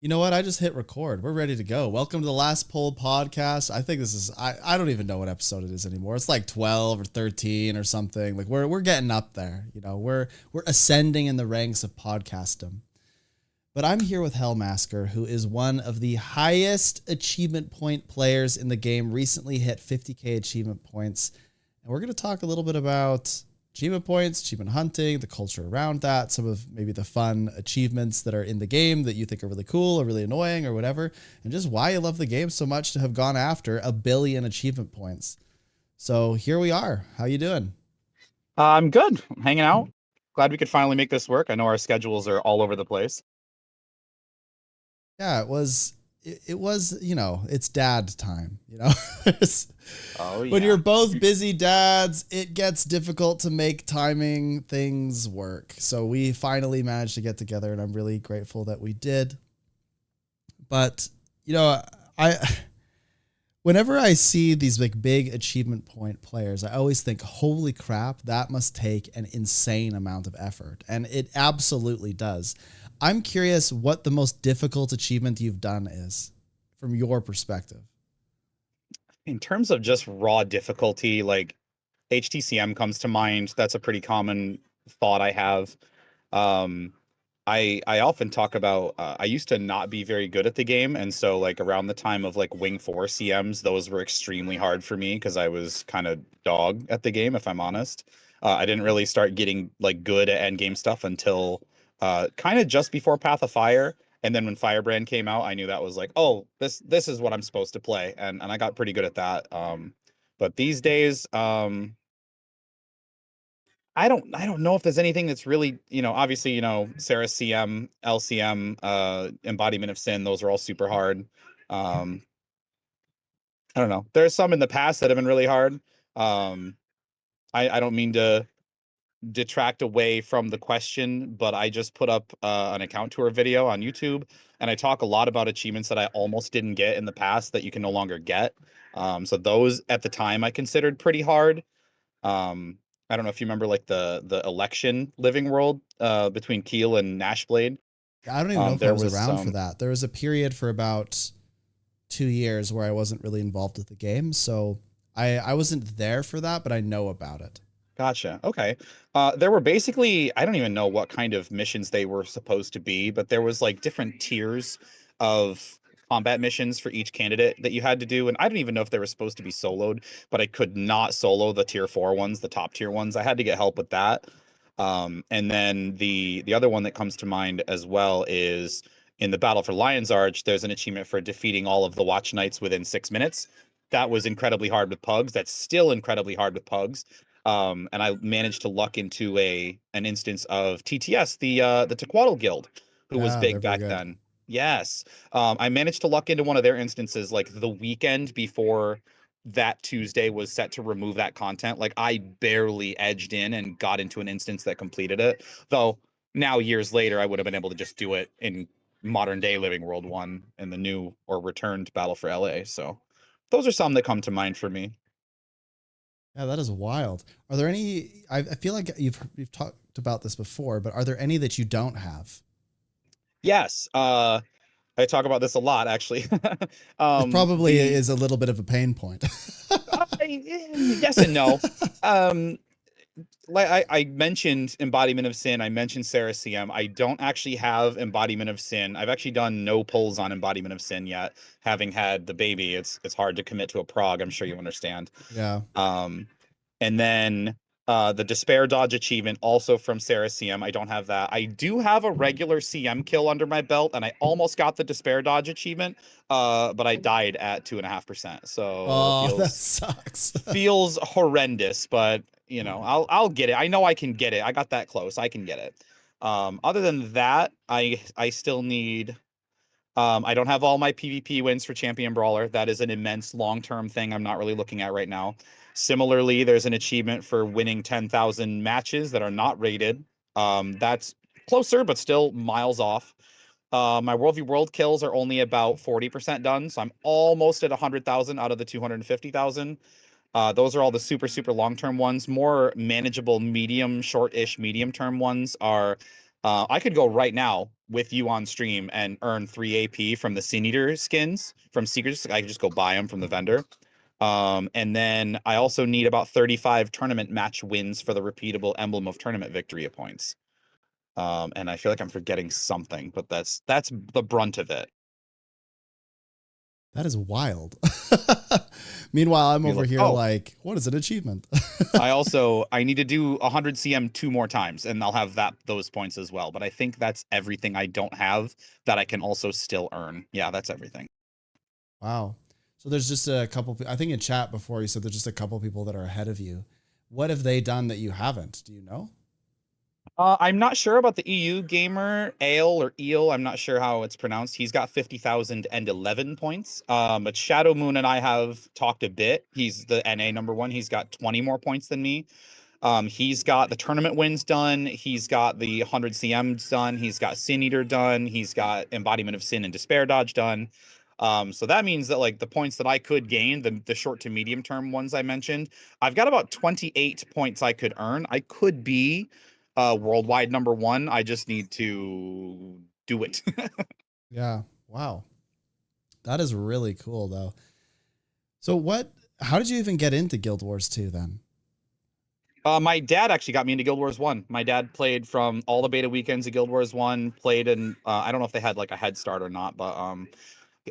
You know what? I just hit record. We're ready to go. Welcome to the Last Poll podcast. I think this is I don't even know what episode it is anymore. It's like 12 or 13 or something. Like we're getting up there. You know, we're ascending in the ranks of podcastdom. But I'm here with Hellmasker, who is one of the highest achievement point players in the game, recently hit 50k achievement points. And we're going to talk a little bit about achievement points, achievement hunting, the culture around that, some of maybe the fun achievements that are in the game that you think are really cool or really annoying or whatever, and just why you love the game so much to have gone after 1 billion achievement points. So here we are. How you doing? I'm good. I'm hanging out. Glad we could finally make this work. I know our schedules are all over the place. Yeah, it was, it's dad time, Oh when you're yeah. both busy dads, it gets difficult to make timing things work. So we finally managed to get together, and I'm really grateful that we did. But, you know, I whenever I see these like big achievement point players, I always think, holy crap, that must take an insane amount of effort. And it absolutely does. I'm curious what the most difficult achievement you've done is from your perspective. In terms of just raw difficulty, like HTCM comes to mind. That's a pretty common thought I have. Um, I often talk about I used to not be very good at the game, and so like around the time of like Wing 4 CMs, those were extremely hard for me because I was kind of dog at the game, if I'm honest. I didn't really start getting like good at end game stuff until kind of just before Path of Fire. And then when Firebrand came out, I knew that was like, oh, this is what I'm supposed to play, and I got pretty good at that. But these days, I don't know if there's anything that's really, obviously, Sarah CM, LCM, Embodiment of Sin, those are all super hard. Um, I don't know. There's some in the past that have been really hard. Um, I don't mean to detract away from the question, but I just put up an account tour video on YouTube, and I talk a lot about achievements that I almost didn't get in the past that you can no longer get. So those at the time I considered pretty hard. Um, I don't know if you remember like the election living world between Keel and Nashblade. I don't even know if I There was was around for some. that. There was a period for about 2 years where I wasn't really involved with the game. So I wasn't there for that, but I know about it. Gotcha. Okay. There were basically, I don't even know what kind of missions they were supposed to be, but there was like different tiers of combat missions for each candidate that you had to do. And I don't even know if they were supposed to be soloed, but I could not solo the tier 4 ones, the top tier ones. I had to get help with that. And then the other one that comes to mind as well is in the Battle for Lion's Arch, there's an achievement for defeating all of the Watch Knights within 6 minutes. That was incredibly hard with pugs. That's still incredibly hard with pugs. And I managed to luck into an instance of TTS, the Tequatl Guild, who was Yeah, they're big very back good. then. Yes. I managed to luck into one of their instances like the weekend before that Tuesday was set to remove that content. Like I barely edged in and got into an instance that completed it. Though now years later, I would have been able to just do it in modern day Living World 1 in the new or returned Battle for LA. So those are some that come to mind for me. Yeah, that is wild. Are there any? I feel like you've talked about this before, but are there any that you don't have? Yes. I talk about this a lot, actually. This probably The is a little bit of a pain point. yes and no. Um, like I mentioned Embodiment of Sin, I mentioned Sarah CM. I don't actually have Embodiment of Sin. I've actually done no pulls on Embodiment of Sin yet. Having had the baby, it's hard to commit to a prog. I'm sure you understand. Yeah. Um, and then the Despair Dodge achievement, also from Sarah CM. I don't have that. I do have a regular CM kill under my belt, and I almost got the Despair Dodge achievement, but I died at 2.5%. So Oh, that feels sucks. feels horrendous, but I'll get it. I know I can get it. I got that close. I can get it. Other than that, I still need I don't have all my PvP wins for Champion Brawler. That is an immense long-term thing I'm not really looking at right now. Similarly, there's an achievement for winning 10,000 matches that are not rated. That's closer, but still miles off. My World v World kills are only about 40% done, so I'm almost at 100,000 out of the 250,000. Those are all the super, super long-term ones. More manageable, medium, short-ish, medium-term ones are I could go right now with you on stream and earn 3 AP from the Sin Eater skins from Secrets. I could just go buy them from the vendor. And then I also need about 35 tournament match wins for the repeatable emblem of tournament victory points. And I feel like I'm forgetting something, but that's the brunt of it. That is wild. Meanwhile, I'm You're over like, here oh, like, what is an achievement? I need to do 100 CM 2 more times, and I'll have those points as well. But I think that's everything I don't have that I can also still earn. Yeah, that's everything. Wow. So there's just a couple, I think in chat before you said there's just a couple people that are ahead of you. What have they done that you haven't? Do you know? I'm not sure about the EU gamer, Ale or Eel. I'm not sure how it's pronounced. He's got 50,011 points. But Shadow Moon and I have talked a bit. He's the NA #1. He's got 20 more points than me. He's got the tournament wins done. He's got the 100 CMs done. He's got Sin Eater done. He's got Embodiment of Sin and Despair Dodge done. So that means that like the points that I could gain, the short to medium term ones I mentioned, I've got about 28 points I could earn. I could be worldwide #1. I just need to do it. Yeah. Wow. That is really cool though. So how did you even get into Guild Wars 2 then? My dad actually got me into Guild Wars 1. My dad played from all the beta weekends of Guild Wars 1, played in I don't know if they had like a head start or not, but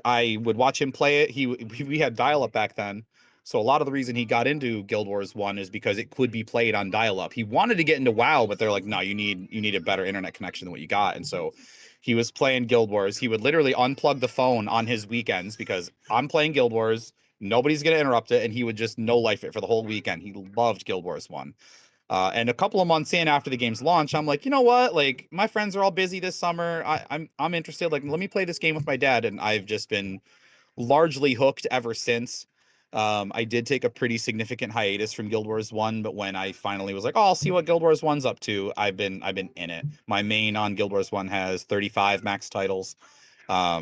I would watch him play it. We had dial up back then. So a lot of the reason he got into Guild Wars 1 is because it could be played on dial up. He wanted to get into WoW, but they're like, "No, you need a better internet connection than what you got." And so he was playing Guild Wars. He would literally unplug the phone on his weekends because I'm playing Guild Wars, nobody's going to interrupt it, and he would just no life it for the whole weekend. He loved Guild Wars 1. And a couple of months in after the game's launch, I'm like, you know what? Like my friends are all busy this summer. I'm interested. Like, let me play this game with my dad, and I've just been largely hooked ever since. I did take a pretty significant hiatus from Guild Wars 1, but when I finally was like, oh, I'll see what Guild Wars 1's up to, I've been in it. My main on Guild Wars 1 has 35 max titles. A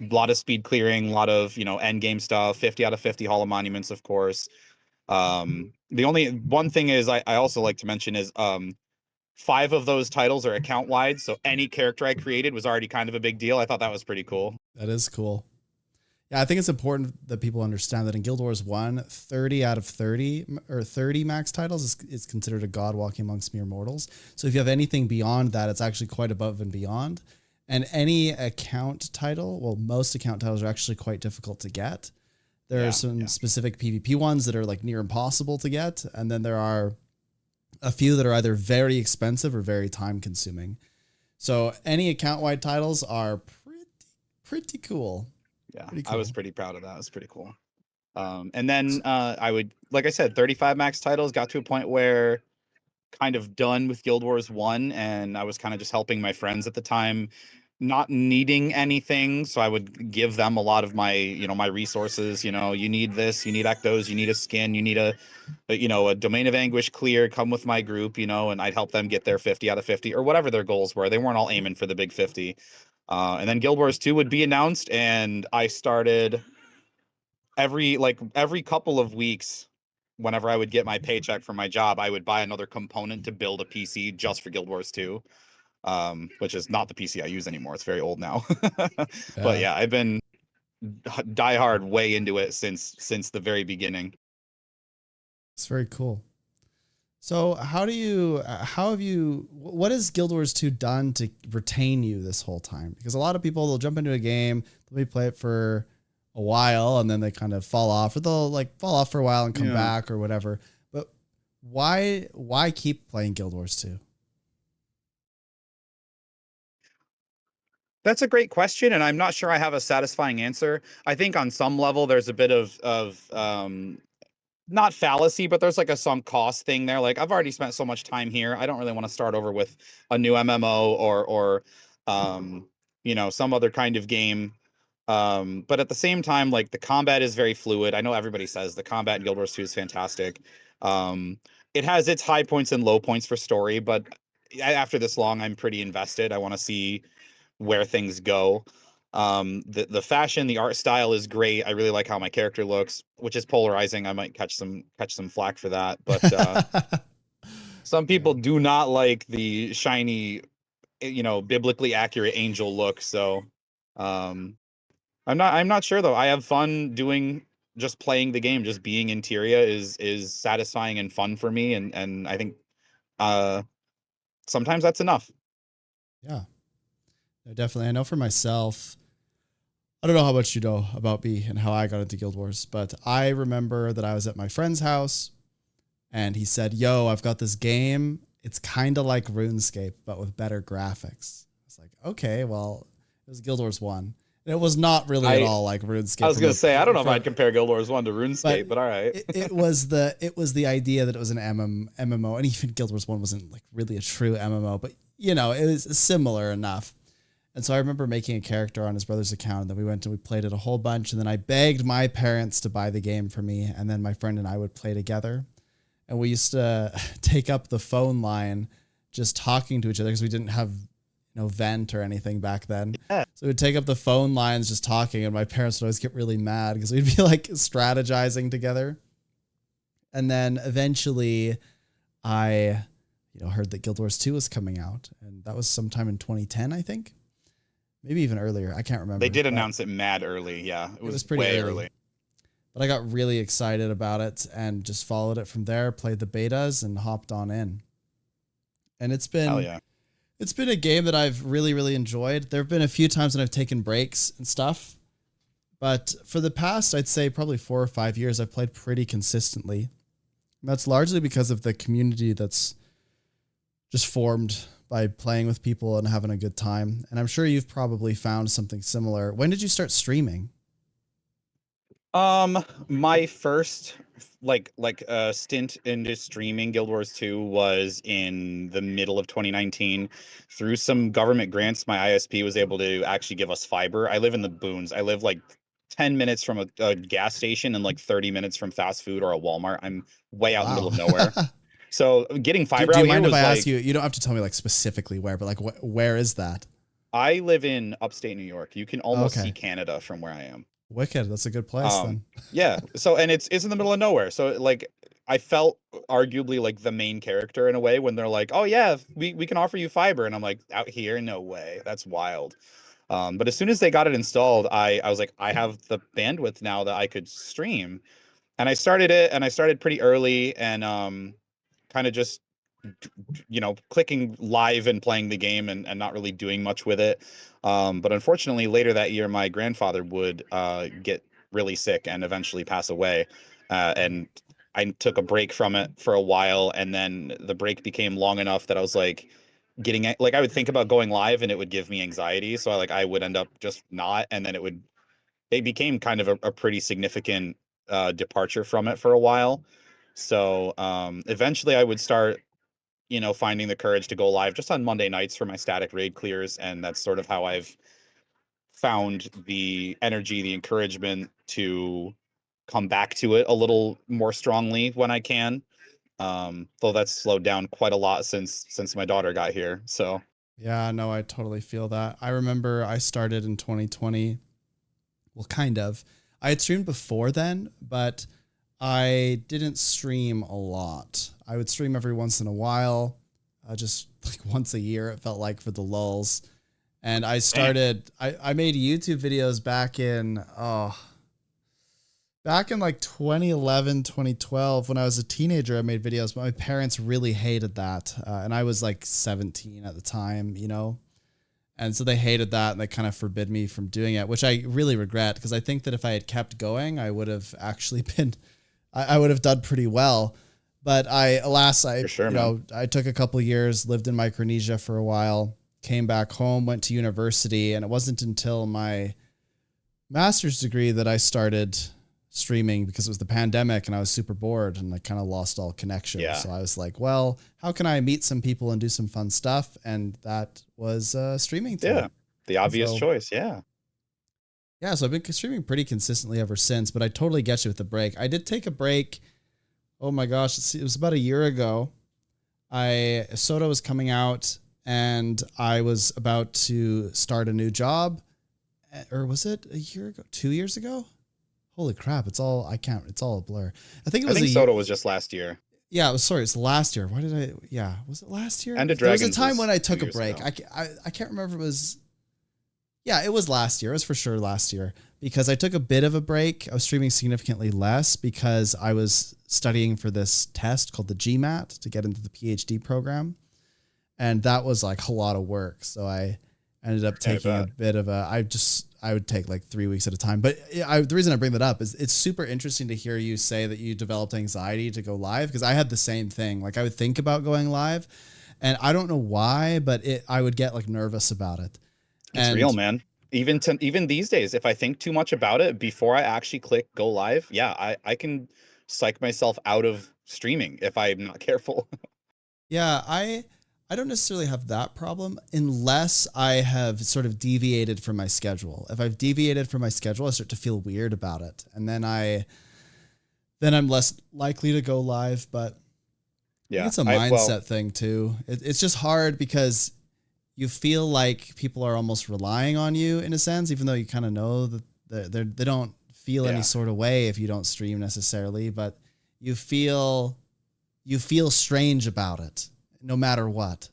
lot of speed clearing, a lot of, end game stuff, 50 out of 50 Hall of Monuments, of course. The only one thing is I also like to mention is 5 of those titles are account wide, so any character I created was already kind of a big deal. I thought that was pretty cool. That is cool. Yeah, I think it's important that people understand that in Guild Wars 1, 30 out of 30 or 30 max titles is considered a god walking amongst mere mortals. So if you have anything beyond that, it's actually quite above and beyond. And any account title, well, most account titles are actually quite difficult to get. There are some specific PvP ones that are like near impossible to get. And then there are a few that are either very expensive or very time consuming. So any account wide titles are pretty cool. Yeah, Pretty I cool. was pretty proud of that. It was pretty cool. And then I would, like I said, 35 max titles, got to a point where kind of done with Guild Wars 1, and I was kind of just helping my friends at the time, not needing anything. So I would give them a lot of my resources. You need this, you need ectos, you need a skin, you need a domain of anguish clear, come with my group, and I'd help them get their 50 out of 50 or whatever their goals were. They weren't all aiming for the big 50. And then Guild Wars 2 would be announced, and I started every couple of weeks, whenever I would get my paycheck from my job, I would buy another component to build a PC just for Guild Wars 2, which is not the PC I use anymore. It's very old now. But Yeah. yeah, I've been diehard way into it since the very beginning. It's very cool. So what has Guild Wars 2 done to retain you this whole time? Because a lot of people, they'll jump into a game, they'll play it for a while and then they kind of fall off, or they'll like fall off for a while and come back or whatever. But why keep playing Guild Wars 2? That's a great question, and I'm not sure I have a satisfying answer. I think on some level there's a bit of not fallacy, but there's like a sunk cost thing there. Like I've already spent so much time here. I don't really want to start over with a new MMO or some other kind of game. But at the same time, like the combat is very fluid. I know everybody says the combat in Guild Wars 2 is fantastic. Um, it has its high points and low points for story, but after this long, I'm pretty invested. I want to see where things go. The fashion, the art style is great. I really like how my character looks, which is polarizing. I might catch some flack for that, but some Yeah. people do not like the shiny biblically accurate angel look. So um I'm not sure though. I have fun doing just playing the game. Just being in Tyria is satisfying and fun for me, and I think uh sometimes that's enough. Yeah, no, definitely. I know for myself, I don't know how much you know about me and how I got into Guild Wars, but I remember that I was at my friend's house and he said, "Yo, I've got this game. It's kind of like RuneScape, but with better graphics." I was like, okay, well, it was Guild Wars 1. And it was not really at I all like I RuneScape was from gonna say I don't the know if I'd compare Guild Wars 1 to but RuneScape, but all right. it was the idea that it was an MMO, and even Guild Wars 1 wasn't like really a true MMO, but it was similar enough. And so I remember making a character on his brother's account, and then we went and we played it a whole bunch, and then I begged my parents to buy the game for me, and then my friend and I would play together. And we used to take up the phone line just talking to each other because we didn't have vent or anything back then. Yeah. So we'd take up the phone lines just talking, and my parents would always get really mad because we'd be like strategizing together. And then eventually I heard that Guild Wars 2 was coming out, and that was sometime in 2010, I think. Maybe even earlier. I can't remember. They did announce it mad early. Yeah, it was pretty way early. But I got really excited about it and just followed it from there, played the betas and hopped on in. And it's been a game that I've really, really enjoyed. There have been a few times when I've taken breaks and stuff. But for the past, I'd say probably 4 or 5 years, I've played pretty consistently. And that's largely because of the community that's just formed by playing with people and having a good time. And I'm sure you've probably found something similar. When did you start streaming? My first stint into streaming Guild Wars 2 was in the middle of 2019. Through some government grants, my ISP was able to actually give us fiber. I live in the boons. I live like 10 minutes from a gas station and like 30 minutes from fast food or a Walmart. I'm way out in the middle of nowhere. So getting fiber do you out mind here if was I like, ask you? You don't have to tell me like specifically where, but like where is that? I live in upstate New York. You can almost see Okay. Canada from where I am. Wicked. That's a good place then. Yeah. So, and it's in the middle of nowhere. So like I felt arguably like the main character in a way when they're like, "Oh yeah, we can offer you fiber." And I'm like, "Out here? No way. That's wild." But as soon as they got it installed, I was like, I have the bandwidth now that I could stream. And I started it, and I started pretty early, and kind of just clicking live and playing the game, and not really doing much with it. But unfortunately, later that year, my grandfather would get really sick and eventually pass away. And I took a break from it for a while, and then the break became long enough that I was like like I would think about going live and it would give me anxiety. So I would end up just not, and then it became kind of a pretty significant departure from it for a while. So eventually I would start finding the courage to go live just on Monday nights for my static raid clears. And that's sort of how I've found the energy, the encouragement to come back to it a little more strongly when I can. Though that's slowed down quite a lot since my daughter got here. So Yeah, no, I totally feel that. I remember I started in 2020. Well, kind of. I had streamed before then, but I didn't stream a lot. I would stream every once in a while, just like once a year, it felt like, for the lulls. And I I made YouTube videos back in like 2011, 2012, when I was a teenager. I made videos, but my parents really hated that. And I was like 17 at the time, And so they hated that, and they kind of forbid me from doing it, which I really regret, because I think that if I had kept going, I would have actually I would have done pretty well. But I took a couple of years, lived in Micronesia for a while, came back home, went to university, and it wasn't until my master's degree that I started streaming, because it was the pandemic and I was super bored and I kind of lost all connection. Yeah. So I was like, well, how can I meet some people and do some fun stuff? And that was streaming. Yeah. The obvious choice. Yeah. Yeah. So I've been streaming pretty consistently ever since, but I totally get you with the break. I did take a break. Oh my gosh. It was about a year ago. Soda was coming out and I was about to start a new job. Or was it a year ago? 2 years ago? Holy crap. It's all a blur. I think Soda was just last year. Yeah, it was, sorry, it's last year. Why did I? Yeah, was it last year? End of There was a Dragons time was when I 2 took a years break. ago. I can't remember if it was. Yeah, it was last year. It was for sure last year because I took a bit of a break. I was streaming significantly less because I was studying for this test called the GMAT to get into the PhD program. And that was like a lot of work. So I ended up I taking a bet. bit of I would take like 3 weeks at a time. But the reason I bring that up is it's super interesting to hear you say that you developed anxiety to go live because I had the same thing. Like I would think about going live and I don't know why, but I would get like nervous about it. It's real, And man. Even these days, if I think too much about it before I actually click go live, yeah, I can psych myself out of streaming if I'm not careful. yeah, I don't necessarily have that problem unless I have sort of deviated from my schedule. If I've deviated from my schedule, I start to feel weird about it. And then I'm less likely to go live, but I think Yeah, it's a I well, mindset thing too. It's just hard because you feel like people are almost relying on you in a sense, even though you kind of know that they don't feel any yeah. sort of way if you don't stream necessarily, but you feel strange about it no matter what.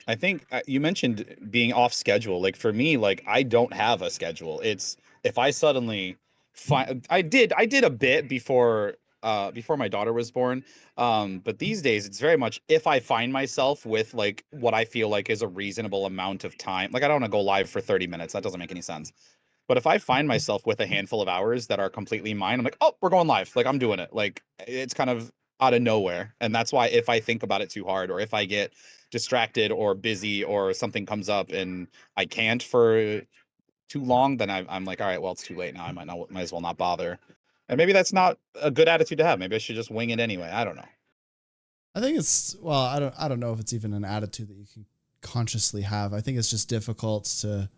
I think you mentioned being off schedule. Like for me, like I don't have a schedule. It's if I suddenly find I did a bit before my daughter was born. But these days it's very much if I find myself with like what I feel like is a reasonable amount of time. Like I don't want to go live for 30 minutes. That doesn't make any sense. But if I find myself with a handful of hours that are completely mine, I'm like, oh, we're going live. Like I'm doing it. Like it's kind of out of nowhere. And that's why if I think about it too hard or if I get distracted or busy or something comes up and I can't for too long, then I'm like, all right, well, it's too late now. Might as well not bother. And maybe that's not a good attitude to have. Maybe I should just wing it anyway. I don't know. I think it's well, I don't know if it's even an attitude that you can consciously have. I think it's just difficult to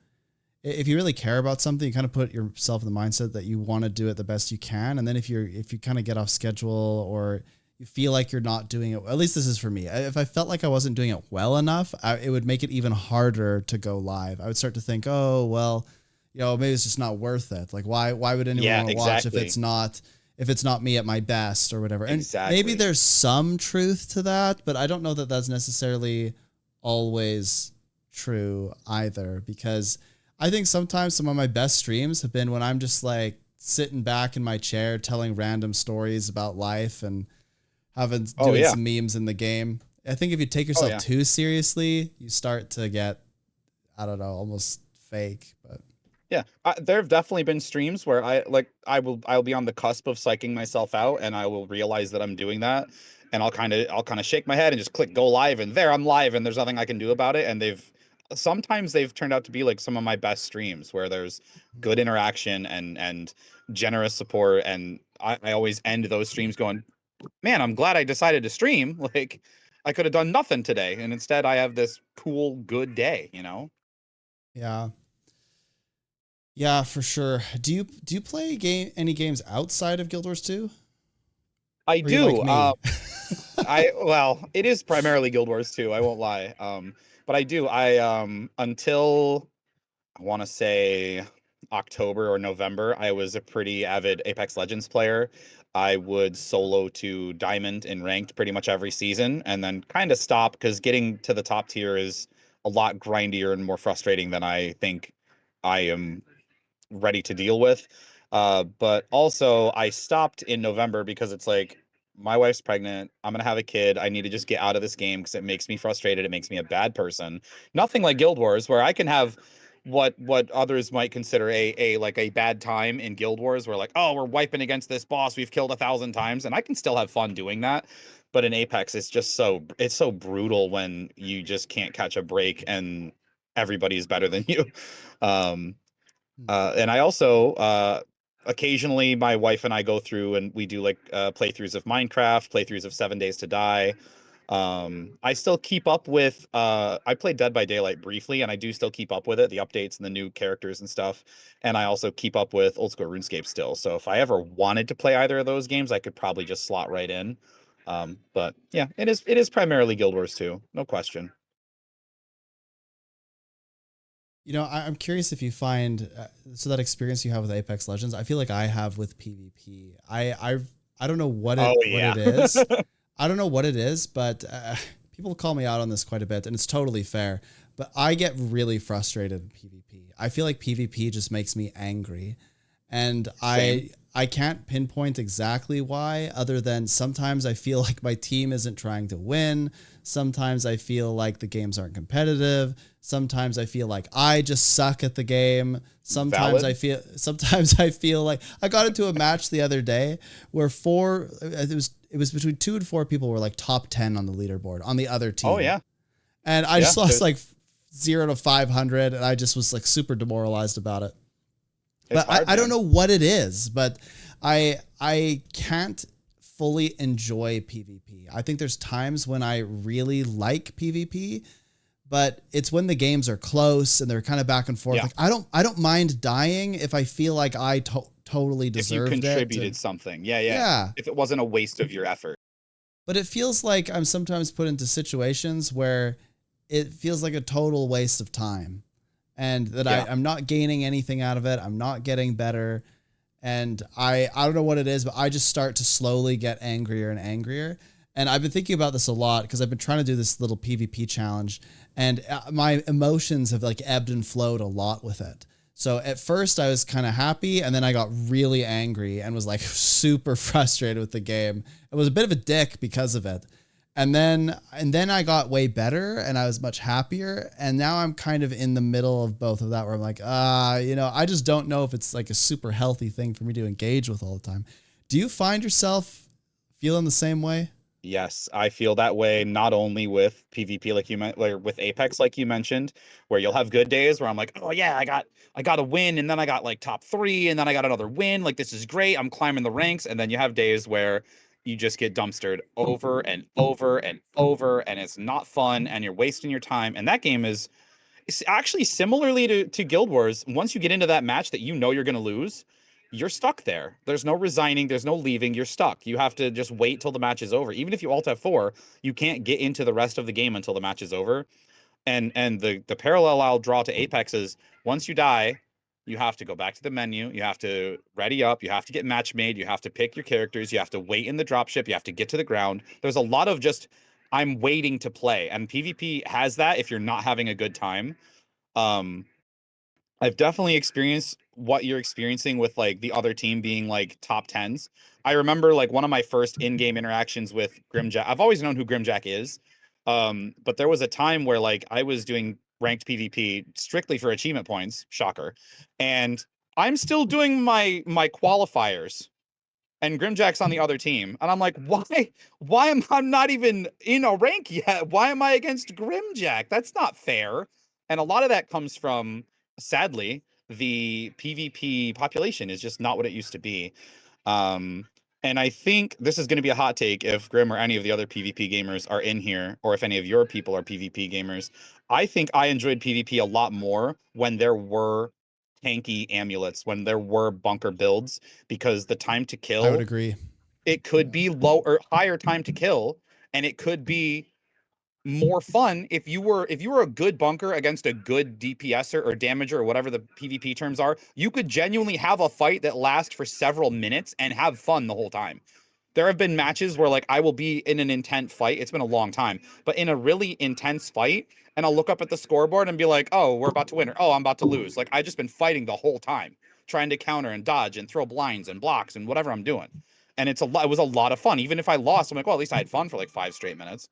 if you really care about something, you kind of put yourself in the mindset that you want to do it the best you can. And then if you kind of get off schedule or you feel like you're not doing it, at least this is for me. If I felt like I wasn't doing it well enough, it would make it even harder to go live. I would start to think, oh, well, maybe it's just not worth it. Like why would anyone Yeah, want to watch exactly. if it's not me at my best or whatever. And maybe Exactly. there's some truth to that, but I don't know that that's necessarily always true either because I think sometimes some of my best streams have been when I'm just like sitting back in my chair telling random stories about life and Oh doing yeah. some memes in the game. I think if you take Oh yourself yeah. too seriously, you start to get, I don't know, almost fake, but Yeah, there have definitely been streams where I'll be on the cusp of psyching myself out, and I will realize that I'm doing that, and I'll kind of shake my head and just click go live, and there I'm live, and there's nothing I can do about it. And sometimes they've turned out to be like some of my best streams where there's good interaction and generous support, and I always end those streams going, man, I'm glad I decided to stream. Like I could have done nothing today, and instead I have this cool good day, you know. yeah. Yeah, for sure. Do you play any games outside of Guild Wars 2? I Or are you like do. me? Well, it is primarily Guild Wars 2, I won't lie. But I do. Until I want to say October or November, I was a pretty avid Apex Legends player. I would solo to Diamond in ranked pretty much every season and then kind of stop because getting to the top tier is a lot grindier and more frustrating than I think I am ready to deal with. But also, I stopped in November because it's like my wife's pregnant. I'm gonna have a kid. I need to just get out of this game because it makes me frustrated. It makes me a bad person. Nothing like Guild Wars, where I can have what others might consider a like a bad time in Guild Wars, where like, oh, we're wiping against this boss we've killed 1,000 times, and I can still have fun doing that. But in Apex, it's so brutal when you just can't catch a break and everybody's better than you. Um, and I also occasionally my wife and I go through and we do like playthroughs of Minecraft, playthroughs of 7 Days to Die. I still keep up with I played Dead by Daylight briefly and I do still keep up with it, the updates and the new characters and stuff. And I also keep up with old school RuneScape still. So if I ever wanted to play either of those games, I could probably just slot right in. But yeah, it is primarily Guild Wars 2, no question. I'm curious if you find so that experience you have with Apex Legends. I feel like I have with PvP. I don't know Oh what it yeah. is. I don't know what it is, but people call me out on this quite a bit, and it's totally fair. But I get really frustrated in PvP. I feel like PvP just makes me angry, and Same. I can't pinpoint exactly why, other than sometimes I feel like my team isn't trying to win. Sometimes I feel like the games aren't competitive. Sometimes I feel like I just suck at the game. Valid. Sometimes I feel like I got into a match the other day where it was between 2 and 4 people were like top 10 on the leaderboard on the other Oh team. yeah. And I Yeah. just lost like 0 to 500, and I just was like super demoralized about it. It's But hard, I don't man. know what it is, but I can't fully enjoy PvP. I think there's times when I really like PvP, but it's when the games are close and they're kind of back and forth. Yeah. Like I don't mind dying if I feel like I totally If you deserved it. contributed And something. Yeah, yeah. yeah, If it wasn't a waste of your effort. but it feels like I'm sometimes put into situations where it feels like a total waste of time, and that Yeah. I'm not gaining anything out of it. I'm not getting better. And I don't know what it is, but I just start to slowly get angrier and angrier. And I've been thinking about this a lot because I've been trying to do this little PvP challenge, and my emotions have like ebbed and flowed a lot with it. So at first I was kind of happy, and then I got really angry and was like super frustrated with the game. It was a bit of a dick because of it. And then I got way better, and I was much happier. And now I'm kind of in the middle of both of that, where I'm like, I just don't know if it's like a super healthy thing for me to engage with all the time. Do you find yourself feeling the same way? Yes, I feel that way not only with PvP like you meant, like with Apex like you mentioned, where you'll have good days where I'm like, "Oh yeah, I got a win, and then I got like top 3, and then I got another win. Like this is great. I'm climbing the ranks." And then you have days where you just get dumpstered over and over and over, and it's not fun, and you're wasting your time. And that game is it's actually similarly to Guild Wars. Once you get into that match that you know you're going to lose, you're stuck there. There's no resigning, there's no leaving, you're stuck. You have to just wait till the match is over. Even if you alt F4, you can't get into the rest of the game until the match is over. And the parallel I'll draw to Apex is once you die, you have to go back to the menu, you have to ready up, you have to get match made, you have to pick your characters, you have to wait in the dropship, you have to get to the ground. There's a lot of just I'm waiting to play. And PvP has that if you're not having a good time. um I've definitely experienced what you're experiencing with like the other team being like top tens. I remember like one of my first in-game interactions with Grimjack. I've always known who Grimjack is. But there was a time where like I was doing ranked PvP strictly for achievement points, shocker. And I'm still doing my qualifiers, and Grimjack's on the other team. And I'm like, why am I not even in a rank yet? Why am I against Grimjack? That's not fair. And a lot of that comes from, sadly, the PvP population is just not what it used to be. Um, and I think this is going to be a hot take if Grim or any of the other PvP gamers are in here, or if any of your people are PvP gamers. I think I enjoyed PvP a lot more when there were tanky amulets, when there were bunker builds, because the time to I would kill, agree. it could Yeah. be low or higher time to kill, and it could be more fun if you were a good bunker against a good DPSer or damager or whatever the PvP terms are. You could genuinely have a fight that lasts for several minutes and have fun the whole time. There have been matches where like I will be in an intense fight. It's been a long time, but in a really intense fight, and I'll look up at the scoreboard and be like, "Oh, we're about to win," or "Oh, I'm about to lose." Like I just been fighting the whole time, trying to counter and dodge and throw blinds and blocks and whatever I'm doing. And it was a lot of fun. Even if I lost, I'm like, well, at least I had fun for like 5 straight minutes.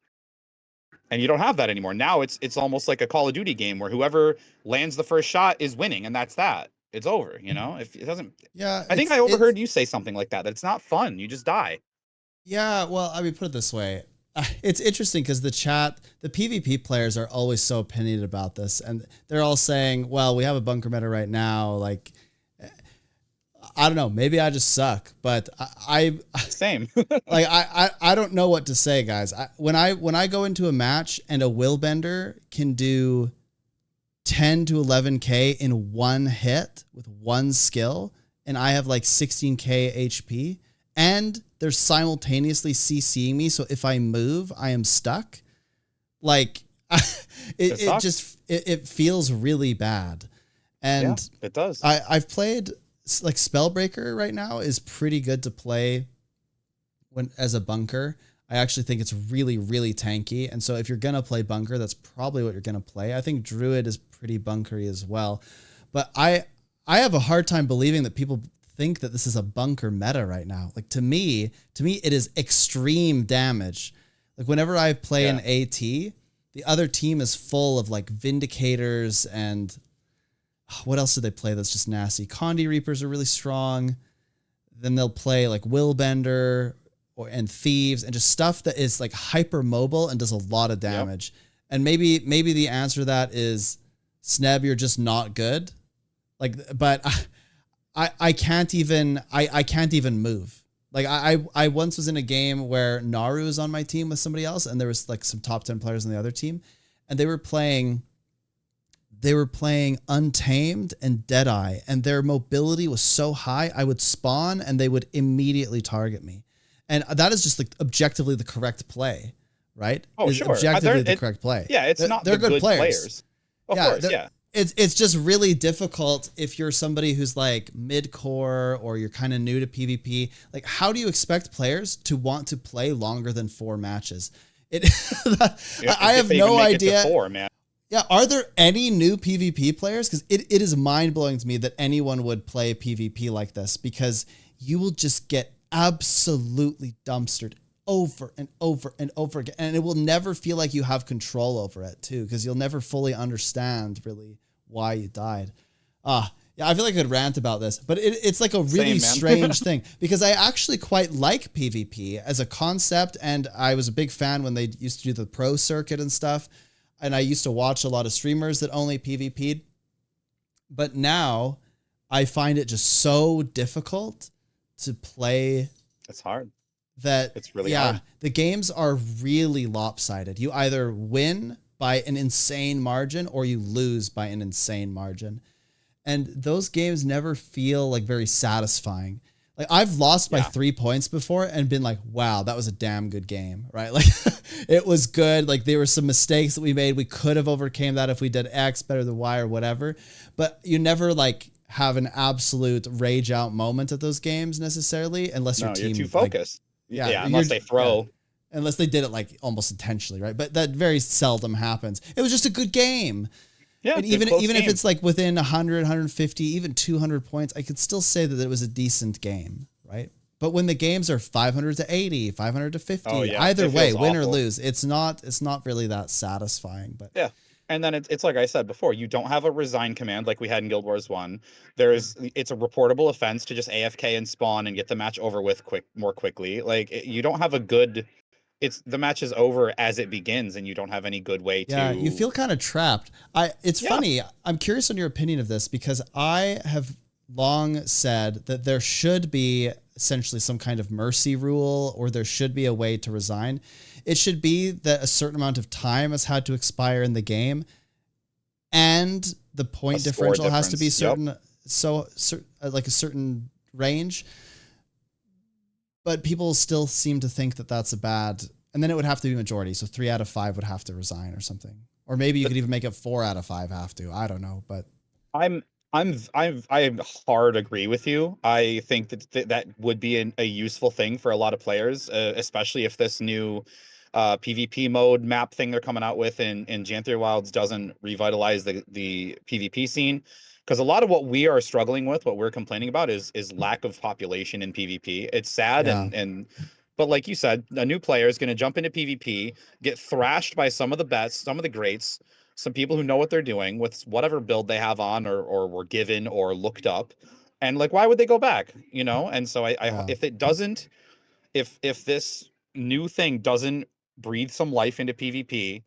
And you don't have that anymore. Now it's almost like a Call of Duty game where whoever lands the first shot is winning, and that's that. It's over. If it doesn't, Yeah, I think I overheard you say something like that. That it's not fun. You just die. yeah, well, I mean, put it this way. It's interesting because the PvP players are always so opinionated about this, and they're all saying, well, we have a bunker meta right now. Like, I don't know, maybe I just suck, but Same. like, I don't know what to say, guys. When I go into a match and a willbender can do 10 to 11k in one hit with one skill, and I have like 16k HP, and they're simultaneously CCing me, so if I move I am stuck, like it feels really bad. Yeah, And it does. I've played, like, Spellbreaker right now is pretty good to play when as a bunker. I actually think it's really, really tanky. And so if you're going to play bunker, that's probably what you're going to play. I think druid is pretty bunkery as well. But I have a hard time believing that people think that this is a bunker meta right now. Like to me, it is extreme damage. Like whenever I play an AT, the other team is full of like Vindicators and what else do they play that's just nasty? Condi Reapers are really strong. Then they'll play like Willbender and Thieves and just stuff that is like hyper mobile and does a lot of damage. And maybe the answer to that is Sneb, you're just not good. Like, but I can't even move. Like I once was in a game where Naru was on my team with somebody else, and there was like some top 10 players on the other team, and they were playing Untamed and Deadeye, and their mobility was so high, I would spawn and they would immediately target me. And that is just like objectively the correct play, right? Oh, it's sure. Objectively the correct play. Yeah, it's not they're the good players. Of course, yeah. It's just really difficult if you're somebody who's like mid-core or you're kind of new to PvP. Like, how do you expect players to want to play longer than 4 matches? I have no idea. It to 4, man. Yeah, are there any new PvP players? Because it is mind-blowing to me that anyone would play PvP like this, because you will just get absolutely dumpstered over and over and over again. And it will never feel like you have control over it too, because you'll never fully understand really why you died. Yeah, I feel like I could rant about this, but it's like a really strange thing, because I actually quite like PvP as a concept. And I was a big fan when they used to do the pro circuit and stuff. And I used to watch a lot of streamers that only PvP'd. But now I find it just so difficult to play. It's hard. That it's really hard. The games are really lopsided. You either win by an insane margin or you lose by an insane margin. And those games never feel like very satisfying. Like I've lost by 3 points before and been like, wow, that was a damn good game, right? Like it was good. Like there were some mistakes that we made. We could have overcame that if we did X better than Y or whatever. But you never like have an absolute rage out moment at those games necessarily, unless your team you're too focused. Like, unless they throw. Yeah. Unless they did it like almost intentionally, right? But that very seldom happens. It was just a good game. Yeah, and even if it's like within 100, 150, even 200 points, I could still say that it was a decent game, right? But when the games are 500 to 80, 500 to 50, either way, win or lose, it's not really that satisfying. But yeah. And then it's like I said before, you don't have a resign command like we had in Guild Wars 1. It's a reportable offense to just AFK and spawn and get the match over with more quickly. Like you don't have a good. The match is over as it begins, and you don't have any good way to. Yeah, you feel kind of trapped. It's funny. I'm curious on your opinion of this, because I have long said that there should be essentially some kind of mercy rule, or there should be a way to resign. It should be that a certain amount of time has had to expire in the game, and the point differential has to be certain. So like a certain range. But people still seem to think that that's a bad, and then it would have to be majority. So 3 out of 5 would have to resign or something, or maybe you could even make it 4 out of 5 have to. I don't know, but I hard agree with you. I think that would be a useful thing for a lot of players, especially if this new PvP mode map thing they're coming out with in Janthir Wilds doesn't revitalize the PvP scene. Because a lot of what we are struggling with, what we're complaining about is lack of population in PvP. It's sad, but like you said, a new player is going to jump into PvP, get thrashed by some of the best, some of the greats, some people who know what they're doing with whatever build they have on or were given or looked up, and like, why would they go back? And so if this new thing doesn't breathe some life into PvP,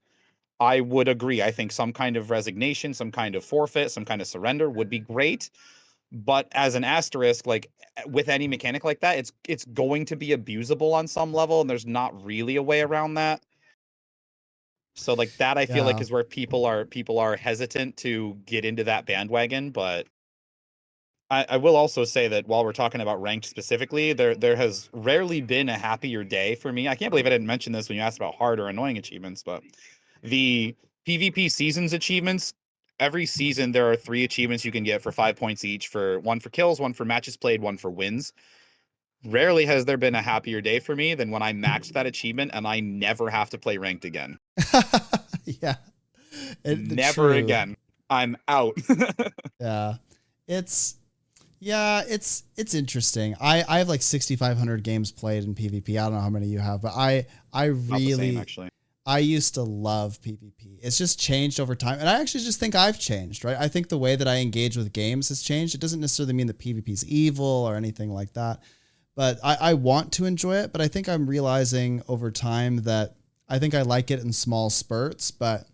I would agree. I think some kind of resignation, some kind of forfeit, some kind of surrender would be great. But as an asterisk, like with any mechanic like that, it's going to be abusable on some level, and there's not really a way around that. So like that, I feel like is where people are hesitant to get into that bandwagon. But I will also say that while we're talking about ranked specifically, there has rarely been a happier day for me. I can't believe I didn't mention this when you asked about hard or annoying achievements, but the PvP seasons achievements, every season there are 3 achievements you can get for 5 points each, for 1 for kills, 1 for matches played, 1 for wins. rarely has there been a happier day for me than when I maxed that achievement and I never have to play ranked again. Yeah. Never True. again. I'm out. Yeah. It's yeah, it's interesting. I have like 6,500 games played in PvP. I don't know how many you have, but I Not the same, really actually. I used to love PvP. It's just changed over time. And I actually just think I've changed, right? I think the way that I engage with games has changed. It doesn't necessarily mean that PvP is evil or anything like that. But I want to enjoy it. But I think I'm realizing over time that I think I like it in small spurts, but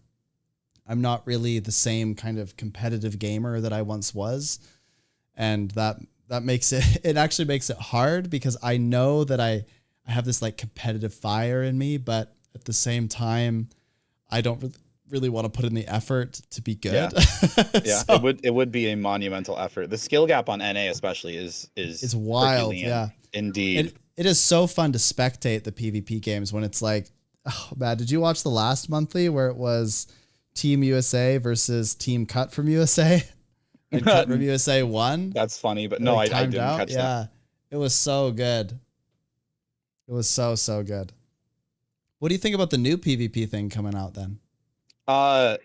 I'm not really the same kind of competitive gamer that I once was. And that makes it, it actually makes it hard because I know that I have this like competitive fire in me, but at the same time, I don't really want to put in the effort to be good. Yeah. Yeah, So it would be a monumental effort. The skill gap on NA especially it's is wild. Herculean. Yeah. Indeed. It is so fun to spectate the PvP games when it's like, oh man, did you watch the last monthly where it was Team USA versus Team Cut from USA? And Cut from USA won? That's funny, but They no, like I timed didn't out. catch that. Yeah. It was so good. It was so good. What do you think about the new PvP thing coming out then? Uh,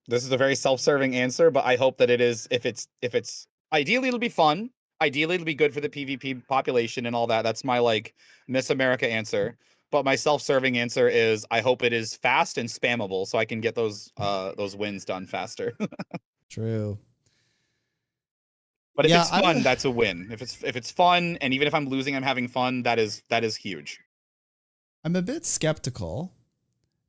this is a very self-serving answer, but I hope that it is if it's ideally it'll be fun. Ideally it'll be good for the PvP population and all that. That's my like Miss America answer. But my self-serving answer is I hope it is fast and spammable so I can get those wins done faster. True. But if Yeah, it's fun, that's a win. If it's fun and even if I'm losing, I'm having fun, that is huge. I'm a bit skeptical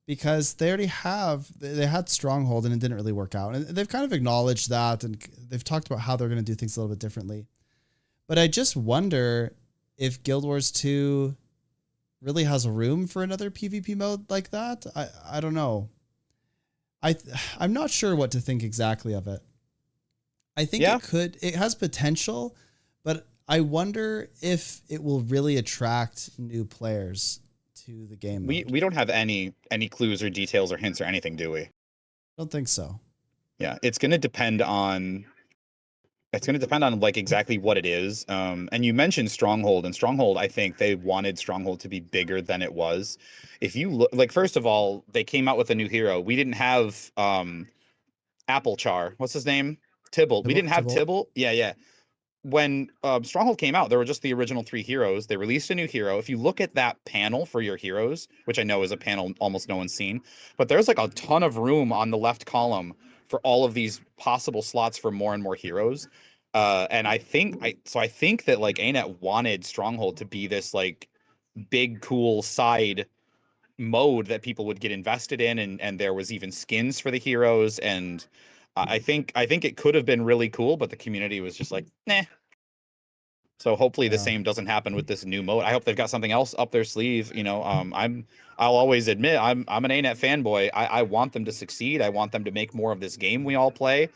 because they already have they had Stronghold and it didn't really work out. And they've kind of acknowledged that and they've talked about how they're going to do things a little bit differently. But I just wonder if Guild Wars 2 really has room for another PvP mode like that. I don't know. I'm not sure what to think exactly of it. I think Yeah. it has potential, but I wonder if it will really attract new players to the game mode. We don't have any clues or details or hints or anything, do we? I don't think so. Yeah, it's going to depend on like exactly what it is. And you mentioned Stronghold, and Stronghold, I think they wanted Stronghold to be bigger than it was. If you look, like, first of all, they came out with a new hero. We didn't have Apple Char. What's his name? Tybalt. We didn't have Tybalt. Tybalt. Yeah, yeah. When Stronghold came out, there were just the original 3 heroes. They released a new hero. If you look at that panel for your heroes, which I know is a panel almost no one's seen, but there's like a ton of room on the left column for all of these possible slots for more and more heroes. And I think that like ANET wanted Stronghold to be this like big cool side mode that people would get invested in, and there was even skins for the heroes, and I think it could have been really cool, but the community was just like, nah. So hopefully the Yeah. same doesn't happen with this new mode. I hope they've got something else up their sleeve. I'll always admit I'm an ANET fanboy. I want them to succeed. I want them to make more of this game we all play.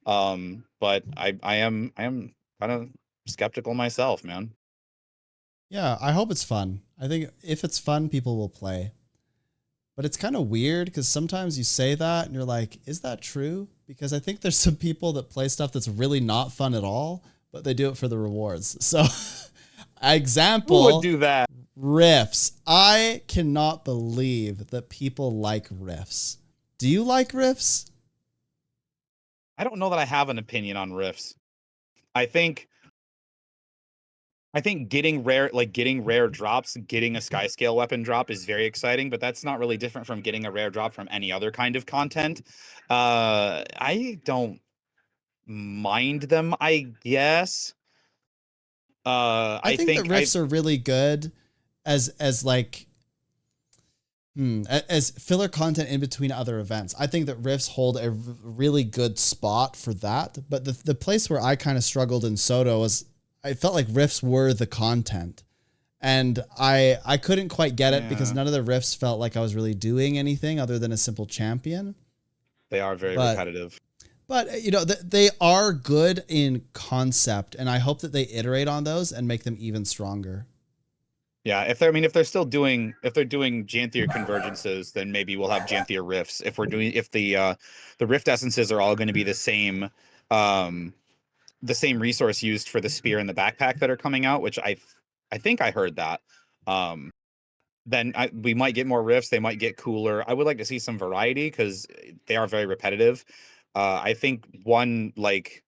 But I am kind of skeptical myself, man. Yeah, I hope it's fun. I think if it's fun, people will play. But it's kind of weird because sometimes you say that and you're like, is that true? Because I think there's some people that play stuff that's really not fun at all, but they do it for the rewards. So, Who would example, do that? riffs. I cannot believe that people like riffs. Do you like riffs? I don't know that I have an opinion on riffs. I think I think getting rare drops, getting a sky scale weapon drop is very exciting, but that's not really different from getting a rare drop from any other kind of content. I don't mind them, I guess. I I think that think I riffs are really good as like as filler content in between other events. I think that riffs hold a really good spot for that. But the place where I kind of struggled in Soto was I felt like riffs were the content. And I couldn't quite get it because yeah, none of the riffs felt like I was really doing anything other than a simple champion. they are very But repetitive. you know, they are good in concept, and I hope that they iterate on those and make them even stronger. Yeah, if they're doing Janthir convergences, then maybe we'll have Janthir rifts. If the rift essences are all going to be the same, um the same resource used for the spear and the backpack that are coming out, which I think I heard that. Um, then we might get more rifts. They might get cooler. I would like to see some variety because they are very repetitive. I think one like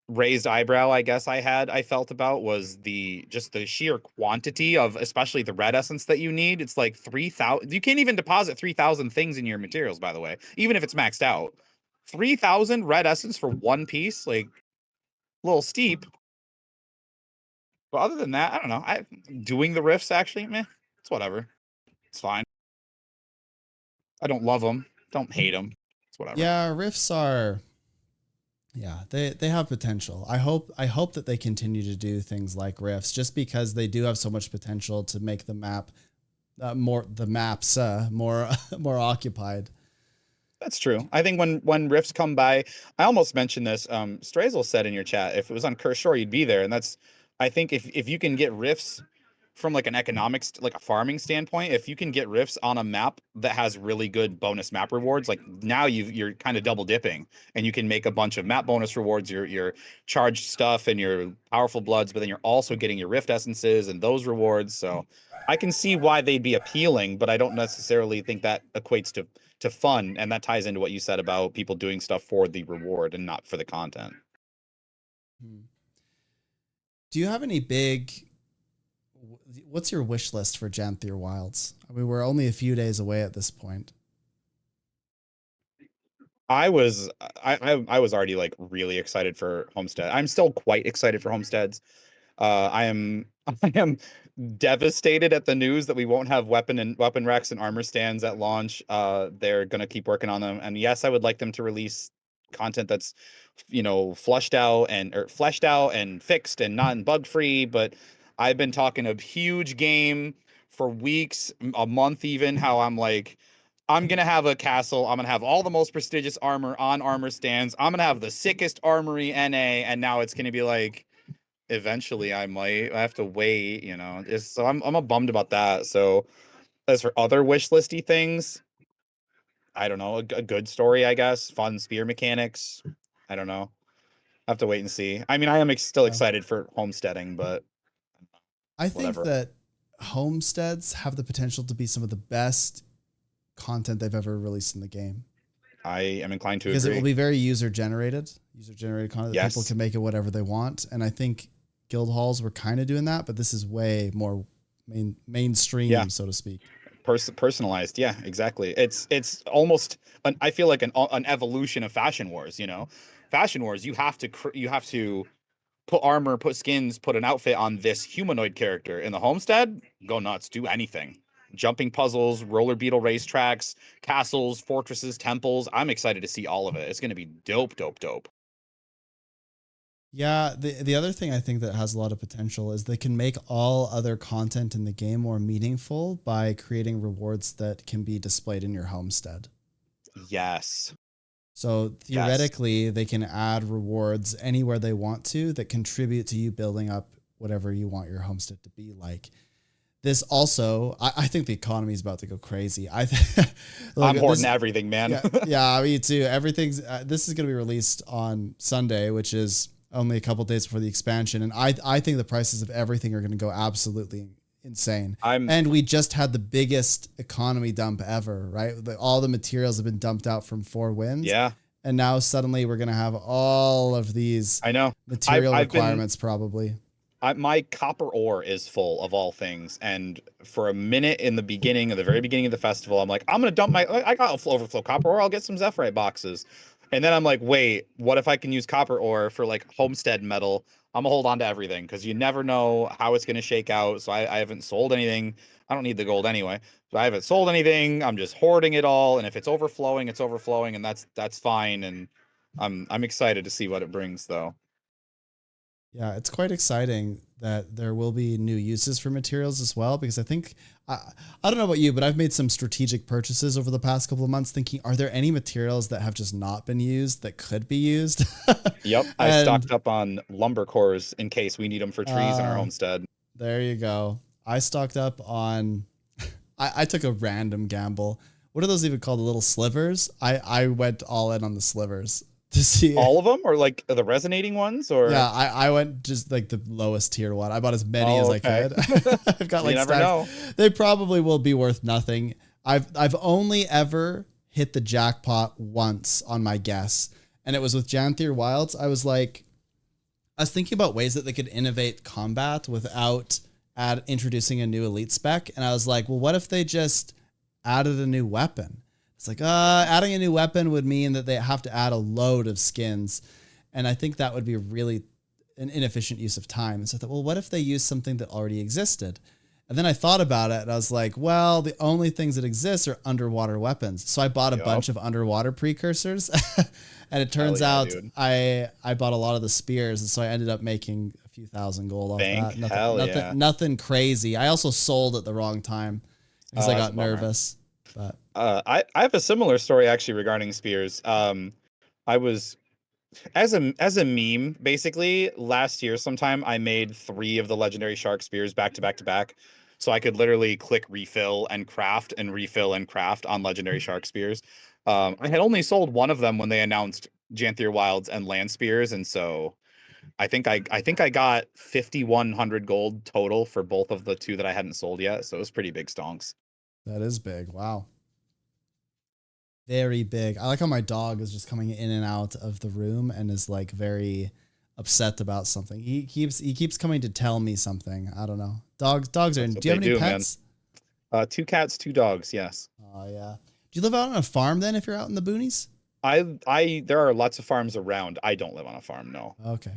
raised eyebrow I felt about was the just the sheer quantity of especially the red essence that you need. It's like 3,000. You can't even deposit 3,000 things in your materials, by the way, even if it's maxed out. 3,000 red essence for one piece, like a little steep. But other than that, I don't know. I doing the riffs actually, meh, it's whatever. It's fine. I don't love them, don't hate them. It's whatever. Yeah, rifts are. Yeah, they have potential. I hope that they continue to do things like rifts, just because they do have so much potential to make the map the maps more more occupied. That's true. I think when rifts come by, I almost mentioned this. Strazel said in your chat, if it was on Curse Shore, you'd be there, and that's. I think if you can get rifts from like an economics, like a farming standpoint, if you can get rifts on a map that has really good bonus map rewards, like now you're kind of double dipping, and you can make a bunch of map bonus rewards, your charged stuff and your powerful bloods, but then you're also getting your rift essences and those rewards. So I can see why they'd be appealing, but I don't necessarily think that equates to fun, and that ties into what you said about people doing stuff for the reward and not for the content. Hmm. Do you have any big? What's your wish list for Janthir Wilds? I mean, we're only a few days away at this point. I was I was already like really excited for Homestead. I'm still quite excited for Homesteads. I am I am devastated at the news that we won't have weapon racks and armor stands at launch. They're gonna keep working on them, and yes, I would like them to release content that's flushed out and or fleshed out and fixed and not bug free. But I've been talking a huge game for weeks, a month even. How I'm like. I'm gonna have a castle. I'm gonna have all the most prestigious armor on armor stands. I'm gonna have the sickest armory NA, and now it's gonna be like eventually I have to wait, so I'm a bummed about that. So as for other wish listy things, I don't know, a good story, I guess, fun spear mechanics. I don't know. I have to wait and see. I mean, I am still Yeah. excited for homesteading, but I think whatever. that homesteads have the potential to be some of the best content they've ever released in the game, I am inclined to because it will agree. be very user generated content that people Yes. can make it whatever they want. And I think guild halls were kind of doing that, but this is way more Yeah. mainstream, so to speak. Personalized. Yeah, exactly. It's almost I feel like an evolution of Fashion Wars. Fashion Wars, you have to put armor, put skins, put an outfit on this humanoid character. In the Homestead, go nuts, do anything. Jumping puzzles, roller beetle racetracks, castles, fortresses, temples. I'm excited to see all of it. It's going to be dope, dope, dope. Yeah, the other thing I think that has a lot of potential is they can make all other content in the game more meaningful by creating rewards that can be displayed in your homestead. Yes. So Yes. theoretically, they can add rewards anywhere they want to that contribute to you building up whatever you want your homestead to be like. This also, I think the economy is about to go crazy. Look I'm at hoarding this. everything, man. Yeah, me too. Everything's this is going to be released on Sunday, which is only a couple days before the expansion, and I think the prices of everything are going to go absolutely insane. I'm And we just had the biggest economy dump ever, right? All the materials have been dumped out from Four Winds, yeah, and now suddenly we're going to have all of these I know. material I've been requirements probably. my copper ore is full of all things, and for a minute in the beginning, at the very beginning of the festival, I'm like, I'm gonna dump I got overflow copper ore. I'll get some Zephyrite boxes, and then I'm like, wait, what if I can use copper ore for like homestead metal? I'm gonna hold on to everything because you never know how it's gonna shake out. So I haven't sold anything. I don't need the gold anyway. So I haven't sold anything. I'm just hoarding it all, and if it's overflowing, it's overflowing, and that's fine. And I'm excited to see what it brings, though. Yeah, it's quite exciting that there will be new uses for materials as well, because I think I don't know about you, but I've made some strategic purchases over the past couple of months thinking, are there any materials that have just not been used that could be used? Yep, I And stocked up on lumber cores in case we need them for trees in our uh, homestead. there you go. I stocked up on, I took a random gamble. What are those even called? The little slivers? I went all in on the slivers. to see All of them, or like the resonating ones, or? Yeah, I went just like the lowest tier one. I bought as many as Oh, I okay. could. I've got You like never stacks. know. They probably will be worth nothing. I've only ever hit the jackpot once on my guess, and it was with Janthir Wilds. I was thinking about ways that they could innovate combat without introducing a new elite spec, and I was like, well, what if they just added a new weapon? It's like, adding a new weapon would mean that they have to add a load of skins. And I think that would be really an inefficient use of time. And so I thought, well, what if they use something that already existed? And then I thought about it and I was like, well, the only things that exist are underwater weapons. So I bought a bunch of underwater precursors. And it turns out dude. I bought a lot of the spears. And so I ended up making a few thousand gold off that. Nothing crazy. I also sold at the wrong time because I got nervous. But I have a similar story actually regarding spears. I was as a meme basically last year sometime I made 3 of the legendary shark spears back to back to back, so I could literally click refill and craft and refill and craft on legendary shark spears. I had only sold one of them when they announced Janthir Wilds and land spears, and so I think I got 5,100 gold total for both of the 2 that I hadn't sold yet. So it was pretty big stonks. that is big. Wow. Very big. I like how my dog is just coming in and out of the room and is like very upset about something. He keeps coming to tell me something. I don't know. Dogs are in. Do you have any pets? 2 cats, 2 dogs. Yes. Oh yeah. Do you live out on a farm then if you're out in the boonies? There are lots of farms around. I don't live on a farm, no. Okay.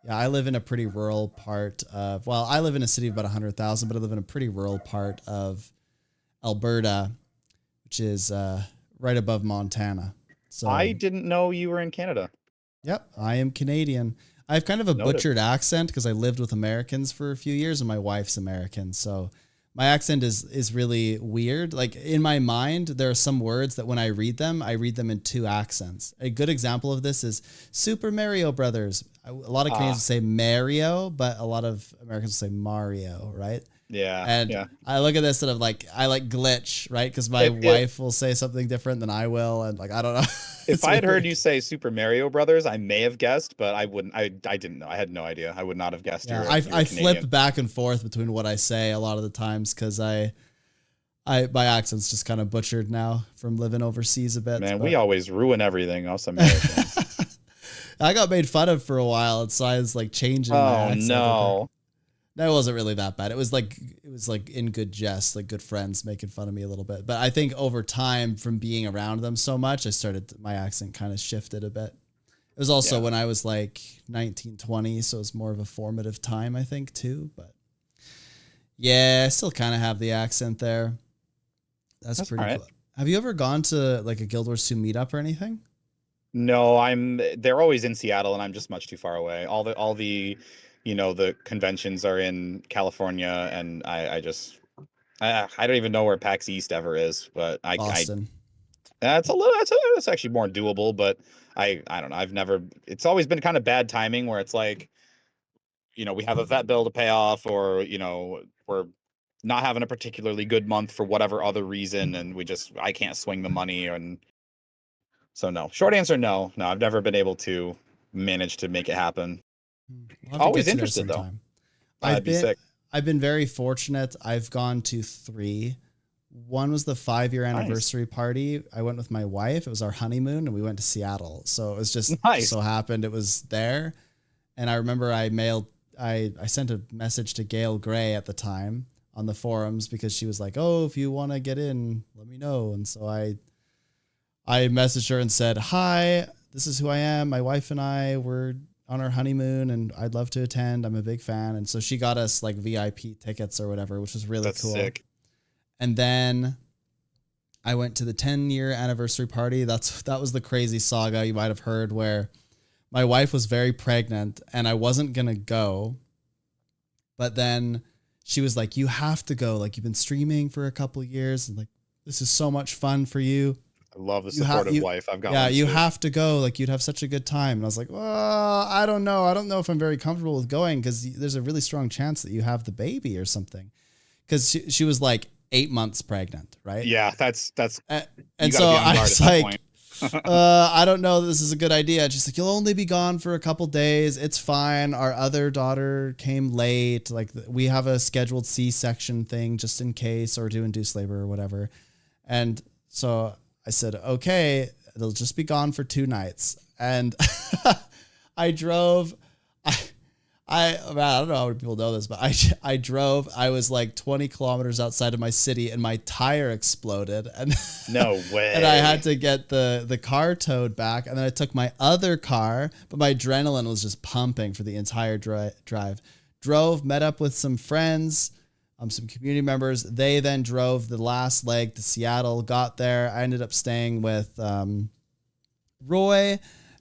Yeah, I live in a pretty rural part of, well, I live in a city of about 100,000, but I live in a pretty rural part of Alberta, which is right above Montana. So I didn't know you were in Canada. Yep, I am Canadian. I have kind of a butchered accent because I lived with Americans for a few years and my wife's American. So my accent is really weird. Like in my mind, there are some words that when I read them in 2 accents. A good example of this is Super Mario Brothers. A lot of Canadians say Mario, but a lot of Americans say Mario, right? Yeah. And I look at this and I'm like, I like glitch, right? Because my wife will say something different than I will. And like, I don't know. If I had heard you say Super Mario Brothers, I may have guessed, but I wouldn't. I didn't know. I had no idea. I would not have guessed. Yeah, I flip back and forth between what I say a lot of the times because my accent's just kind of butchered now from living overseas a bit. Man, we always ruin everything, us Americans. I got made fun of for a while, and so I was like changing my accent. No. No, it wasn't really that bad. It was like in good jest, like good friends making fun of me a little bit. But I think over time, from being around them so much, my accent kind of shifted a bit. It was also when I was like 19, 20, so it was more of a formative time, I think, too. But yeah, I still kind of have the accent there. That's pretty cool. Have you ever gone to like a Guild Wars 2 meetup or anything? No, they're always in Seattle and I'm just much too far away. All the the conventions are in California and I don't even know where PAX East ever is, but Boston. That's actually more doable, but I don't know. It's always been kind of bad timing where it's like, we have a vet bill to pay off, or, we're not having a particularly good month for whatever other reason, and I can't swing the money. And so no, short answer, no, I've never been able to manage to make it happen. Always interested though. I've been very fortunate. I've gone to 3. One was the 5-year anniversary party. I went with my wife. It was our honeymoon and we went to Seattle. So it was just so happened it was there. And I remember I sent a message to Gail Gray at the time on the forums because she was like, oh, if you want to get in, let me know. And so I messaged her and said, hi, this is who I am. My wife and I were on our honeymoon and I'd love to attend. I'm a big fan. And so she got us like VIP tickets or whatever, which was really cool. Sick. And then I went to the 10-year anniversary party. That was the crazy saga you might have heard where my wife was very pregnant and I wasn't going to go. But then she was like, you have to go. Like, you've been streaming for a couple years and like, this is so much fun for you. I love the supportive wife. I've got you have to go. Like, you'd have such a good time. And I was like, well, I don't know. I don't know if I'm very comfortable with going because there's a really strong chance that you have the baby or something. Because she was like 8 months pregnant, right? Yeah, that's and so I was like, I don't know that this is a good idea. She's like, you'll only be gone for a couple days. It's fine. Our other daughter came late. Like we have a scheduled C-section thing just in case, or do induced labor or whatever. And so I said, okay, they'll just be gone for 2 nights. And I drove, I don't know how many people know this, but I drove, I was like 20 kilometers outside of my city and my tire exploded. And No way. And I had to get the car towed back. And then I took my other car, but my adrenaline was just pumping for the entire drive. Drove, met up with some friends, some community members. They then drove the last leg to Seattle, got there. I ended up staying with Roy.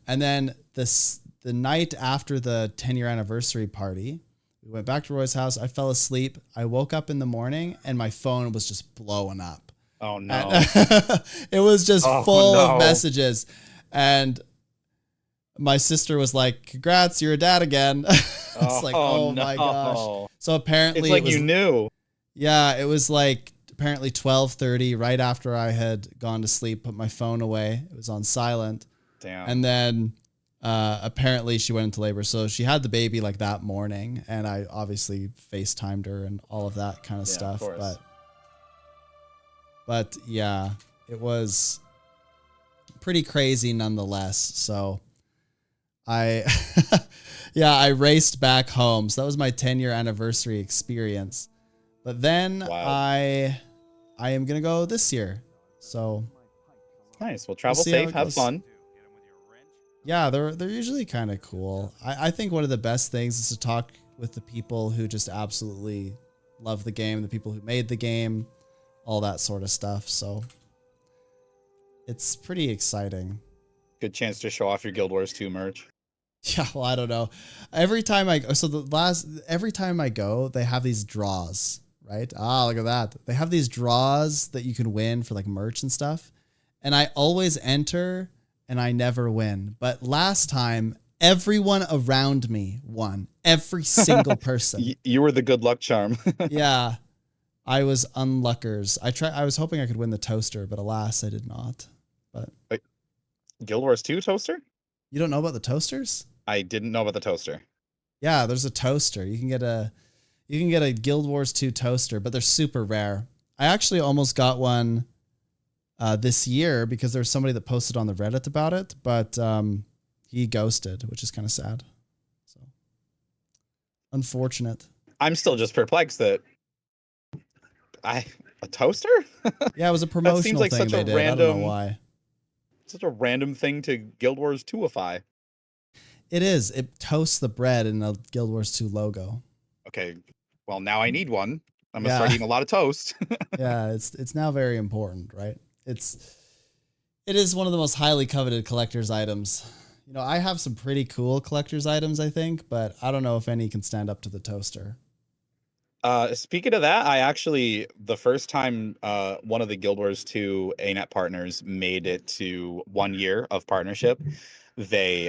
And then the night after the 10-year anniversary party, we went back to Roy's house. I fell asleep. I woke up in the morning and my phone was just blowing up. Oh no. It was just full of messages. And my sister was like, congrats, you're a dad again. It's like, oh no. My gosh. So apparently it's like you knew. Yeah, it was like apparently 12:30, right after I had gone to sleep, put my phone away. It was on silent. Damn. And then apparently she went into labor. So she had the baby like that morning, and I obviously FaceTimed her and all of that kind of stuff. But yeah, it was pretty crazy nonetheless. So I raced back home. So that was my 10-year anniversary experience. But then I am going to go this year. So nice. Well, travel safe, have fun. Yeah, they're usually kind of cool. I think one of the best things is to talk with the people who just absolutely love the game, the people who made the game, all that sort of stuff. So it's pretty exciting. Good chance to show off your Guild Wars 2 merch. Yeah, well, I don't know. Every time I go, they have these draws, right? Ah, look at that. They have these draws that you can win for like merch and stuff. And I always enter and I never win. But last time, everyone around me won. Every single person. You were the good luck charm. Yeah. I was unluckers. I was hoping I could win the toaster, but alas, I did not. But wait, Guild Wars 2 toaster? You don't know about the toasters? I didn't know about the toaster. Yeah, there's a toaster. You can get a Guild Wars 2 toaster, but they're super rare. I actually almost got one this year because there's somebody that posted on the Reddit about it, but he ghosted, which is kind of sad. So unfortunate. I'm still just perplexed that a toaster? Yeah, it was a promotional seems like thing such a they did. random, I don't know why. Such a random thing to Guild Wars 2ify. It is. It toasts the bread in the Guild Wars 2 logo. Okay. Well, now I need one. I'm gonna start eating a lot of toast. Yeah, it's now very important, right? It is one of the most highly coveted collector's items. You know, I have some pretty cool collector's items, I think, but I don't know if any can stand up to the toaster. Speaking of that, I actually, the first time one of the Guild Wars 2 ANET partners made it to 1 year of partnership, they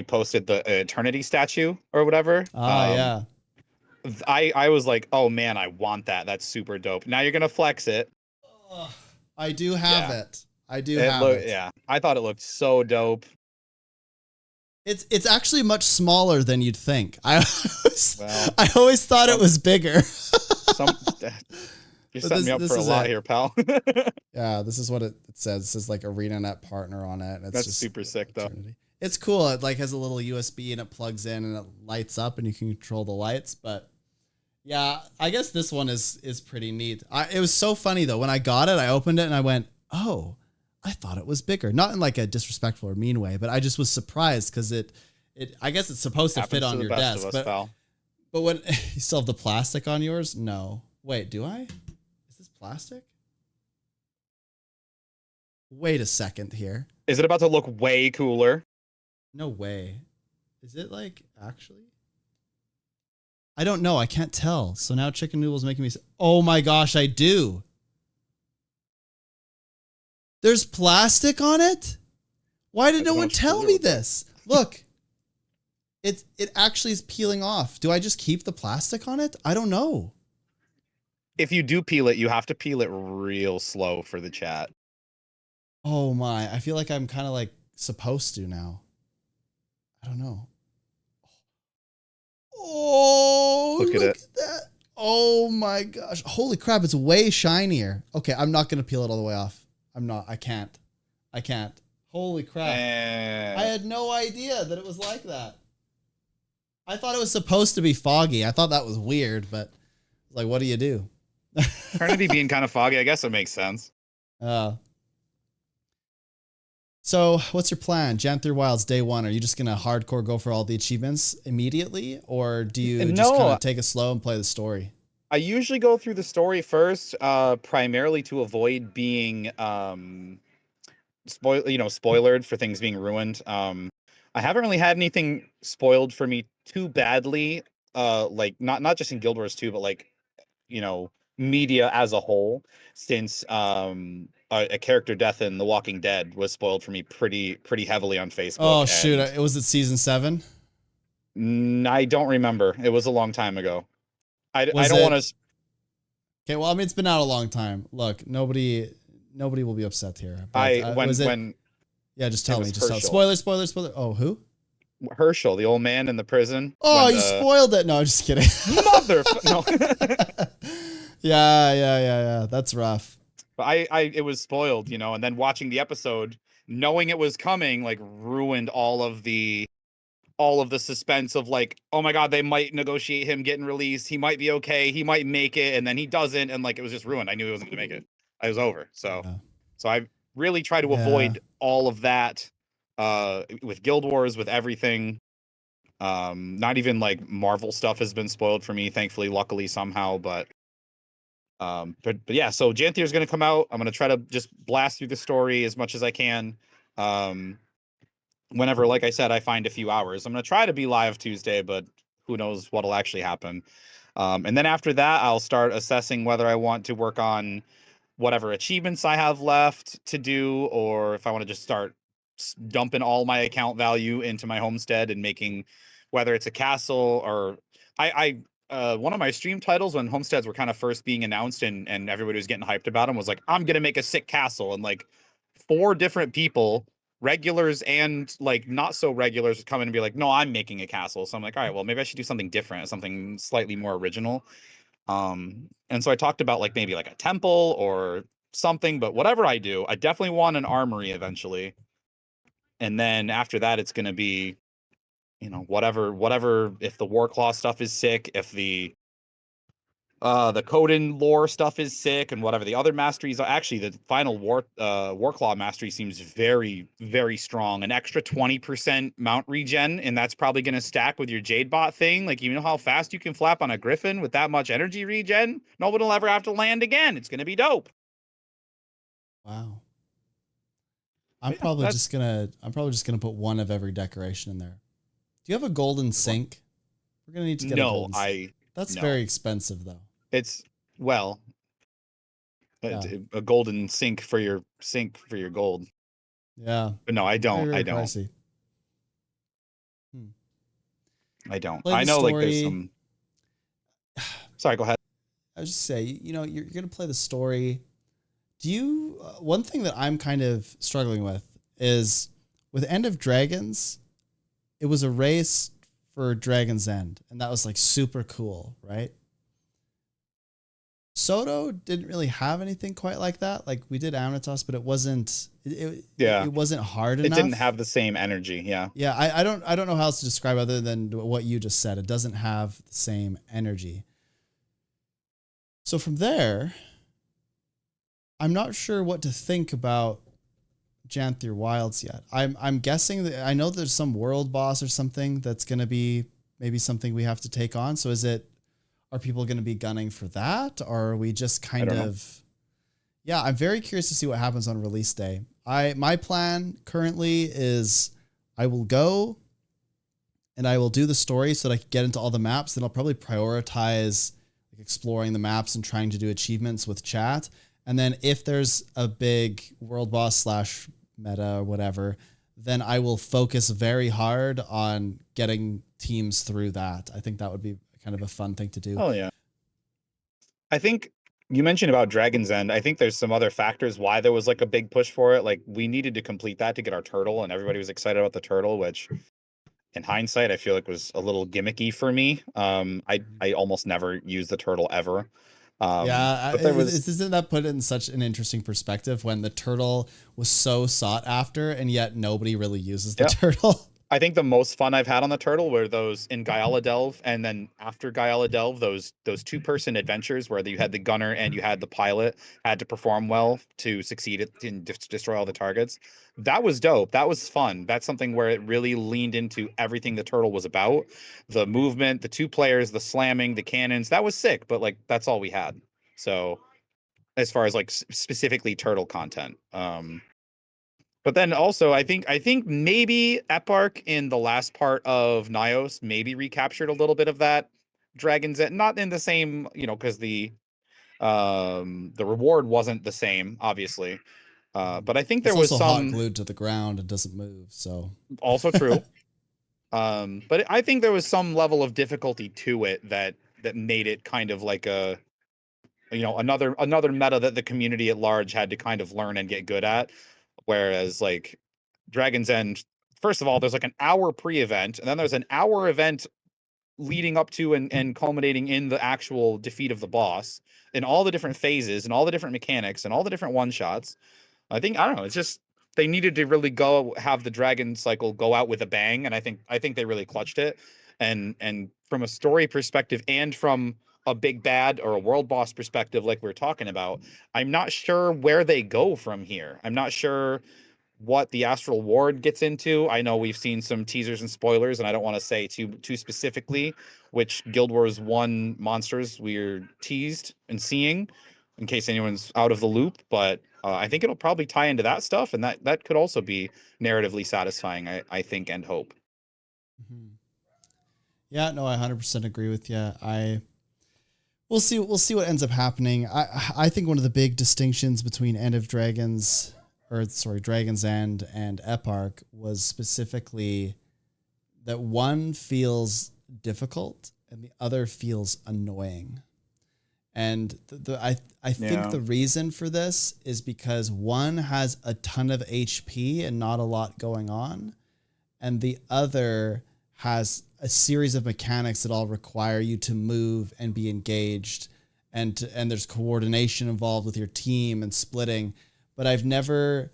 posted the Eternity statue or whatever. Yeah. I was like, oh man, I want that. That's super dope. Now you're gonna flex it. I do have it. I do have it. Yeah, I thought it looked so dope. It's actually much smaller than you'd think. I always thought it was bigger. You're setting me up for a lot here, pal. Yeah, this is what it says. It says like ArenaNet partner on it. That's just super sick though. It's cool. It like has a little USB and it plugs in and it lights up and you can control the lights. But yeah, I guess this one is pretty neat. It was so funny though. When I got it, I opened it and I went, oh, I thought it was bigger. Not in like a disrespectful or mean way, but I just was surprised because I guess it's supposed to fit on your desk. But when you still have the plastic on yours? No. Wait, do I? Is this plastic? Wait a second here. Is it about to look way cooler? No way. Is it like actually? I don't know. I can't tell. So now Chicken Noodle's making me say, oh my gosh, I do. There's plastic on it? Why did no one tell me this? Look. It actually is peeling off. Do I just keep the plastic on it? I don't know. If you do peel it, you have to peel it real slow for the chat. Oh my, I feel like I'm kind of like supposed to now. I don't know. Oh, Look at look it. at that. Oh my gosh. Holy crap, it's way shinier. Okay, I'm not going to peel it all the way off. I'm not. I can't. I can't. Holy crap. I had no idea that it was like that. I thought it was supposed to be foggy. I thought that was weird, but like, what do you do? Eternity being kind of foggy, I guess it makes sense. So what's your plan? Janthir Wilds day one. Are you just gonna hardcore go for all the achievements immediately, or do you just kind No, of take it slow and play the story? I usually go through the story first, primarily to avoid being spoilered for things being ruined. I haven't really had anything spoiled for me too badly. Like not just in Guild Wars 2, but like, you know, media as a whole, since a character death in The Walking Dead was spoiled for me pretty heavily on Facebook. Oh shoot! And It was it season 7. I don't remember. It was a long time ago. I Was don't want it? to. Okay, well, I mean, it's been out a long time. Look, nobody will be upset here. But I was it? when Yeah, just it tell me. was Just tell. Herschel. Spoiler. Oh, who? Herschel, the old man in the prison. Oh, When you spoiled it. No, I'm just kidding. no. Yeah. That's rough. But it was spoiled, you know, and then watching the episode, knowing it was coming, like ruined all of the suspense of like, oh my god, they might negotiate him getting released. He might be okay. He might make it, and then he doesn't, and like it was just ruined. I knew he wasn't gonna make it. I was over. Yeah. So I really try to Yeah. avoid all of that with Guild Wars, with everything. Not even like Marvel stuff has been spoiled for me, thankfully, luckily somehow, but yeah, so Janthir is going to come out. I'm going to try to just blast through the story as much as I can. Um, Whenever, like I said, I find a few hours. I'm going to try to be live Tuesday, but who knows what'll actually happen. And then after that, I'll start assessing whether I want to work on whatever achievements I have left to do, or if I want to just start dumping all my account value into my homestead and making, whether it's a castle or one of my stream titles when homesteads were kind of first being announced and everybody was getting hyped about them was like, I'm gonna make a sick castle, and like 4 different people, regulars and like not so regulars, would come in and be like, no, I'm making a castle. So I'm like, all right, well, maybe I should do something different, something slightly more original. And so I talked about like maybe like a temple or something, but whatever I do, I definitely want an armory eventually. And then after that, it's going to be, you know, whatever, if the Warclaw stuff is sick, if the Coden lore stuff is sick, and whatever the other masteries are. Actually, the final Warclaw mastery seems very, very strong. An extra 20% mount regen, and that's probably going to stack with your Jadebot thing. Like, you know how fast you can flap on a Griffin with that much energy regen? No one will ever have to land again. It's going to be dope. Wow. But yeah, I'm probably just gonna put one of every decoration in there. Do you have a golden sink? We're gonna need to get a no, golden sink. That's no. very expensive though. It's well, Yeah. a golden sink for your gold. Yeah. But no, I don't. Very, I very don't. pricey. Hmm. I don't. Play I the know like there's story. some. Sorry, go ahead. I was just say, you know, you're gonna play the story. Do you? One thing that I'm kind of struggling with is with End of Dragons. It was a race for Dragon's End, and that was like super cool, right? Soto didn't really have anything quite like that. Like we did Amnitas, but it wasn't. Yeah. It wasn't hard It enough. didn't have the same energy. Yeah. Yeah, I don't know how else to describe other than what you just said. It doesn't have the same energy. So from there, I'm not sure what to think about Janthir Wilds yet. I'm guessing that I know there's some world boss or something that's going to be maybe something we have to take on. So are people going to be gunning for that, or are we just kind of? Yeah, I'm very curious to see what happens on release day. My plan currently is I will go and I will do the story so that I can get into all the maps. Then I'll probably prioritize like exploring the maps and trying to do achievements with chat. And then if there's a big world boss slash meta or whatever, then I will focus very hard on getting teams through that. I think that would be kind of a fun thing to do. Oh yeah. I think You mentioned about Dragon's End. I think there's some other factors why there was like a big push for it. Like we needed to complete that to get our turtle, and everybody was excited about the turtle, which in hindsight I feel like was a little gimmicky for me. I almost never used the turtle ever. Yeah, But there was isn't that put in such an interesting perspective when the turtle was so sought after and yet nobody really uses the yeah. turtle? I think the most fun I've had on the turtle were those in Guyala Delve, and then after Guyala Delve, those two-person adventures where you had the gunner and you had the pilot had to perform well to succeed in destroy all the targets. That was dope. That was fun. That's something where it really leaned into everything the turtle was about. The movement, the two players, the slamming, the cannons. That was sick, but like that's all we had. So as far as like specifically turtle content. But then also, I think maybe Epark in the last part of Nios maybe recaptured a little bit of that Dragon's End, not in the same, because the reward wasn't the same, obviously. But I think there It's was also hot some glued to the ground and doesn't move, so. also true. But I think there was some level of difficulty to it that made it kind of like a another meta that the community at large had to kind of learn and get good at. Whereas like Dragon's End, first of all, there's like an hour pre-event, and then there's an hour event leading up to and culminating in the actual defeat of the boss in all the different phases and all the different mechanics and all the different one shots. I don't know, it's just they needed to really go have the dragon cycle go out with a bang, and I think they really clutched it. And from a story perspective and from a big bad or a world boss perspective, like we are talking about, I'm not sure where they go from here. I'm not sure what the Astral Ward gets into. I know we've seen some teasers and spoilers, and I don't want to say too specifically which Guild Wars 1 monsters we're teased and seeing, in case anyone's out of the loop. But I think it'll probably tie into that stuff, and that could also be narratively satisfying. I think and hope. Mhm. Yeah, no, I 100% agree with you. We'll see what ends up happening. I think one of the big distinctions between End of Dragons, or sorry, Dragon's End and Epark was specifically that one feels difficult and the other feels annoying. And I think Yeah. the reason for this is because one has a ton of HP and not a lot going on, and the other has a series of mechanics that all require you to move and be engaged, and there's coordination involved with your team and splitting. But I've never.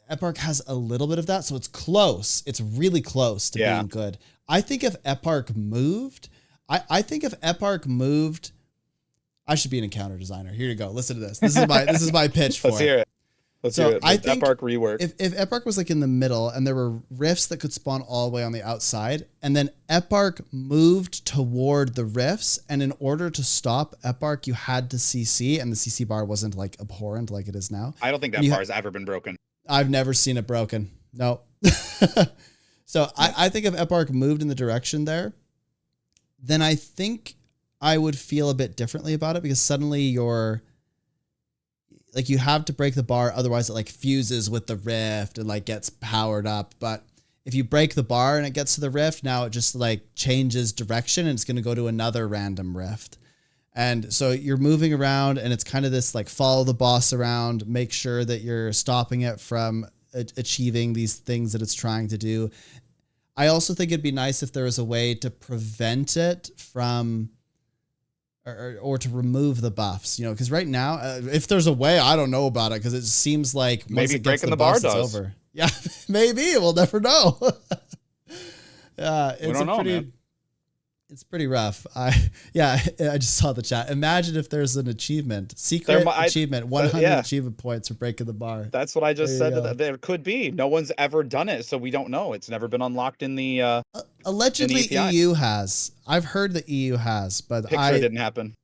Epark has a little bit of that, so it's close. It's really close to Yeah. being good. I think if Epark moved, I think if Epark moved, I should be an encounter designer. Here you go. Listen to this. This is my pitch Let's for it. hear it. Let's hear So it. I The think Epark rework. if Epark was like in the middle and there were rifts that could spawn all the way on the outside, and then Epark moved toward the rifts, and in order to stop Epark, you had to CC, and the CC bar wasn't like abhorrent like it is now. I don't think And that bar has ever been broken. I've never seen it broken. No. So I think if Epark moved in the direction there, then I think I would feel a bit differently about it, because suddenly you're like, you have to break the bar, otherwise it like fuses with the rift and like gets powered up. But if you break the bar and it gets to the rift, now it just like changes direction and it's going to go to another random rift. And so you're moving around, and it's kind of this like follow the boss around, make sure that you're stopping it from achieving these things that it's trying to do. I also think it'd be nice if there was a way to prevent it from, or to remove the buffs, because right now, if there's a way, I don't know about it, because it seems like once Maybe it gets breaking the the bar buffs, it's does. over. Yeah, maybe. We'll never know. Yeah, We don't know, man. it's pretty rough. I just saw the chat. Imagine if there's an achievement, achievement, 100 Yeah. achievement points for breaking the bar. That's what I just There you said. go. There could be. No one's ever done it, so we don't know. It's never been unlocked in the Allegedly, API. EU has. I've heard the EU has, but Picture didn't happen.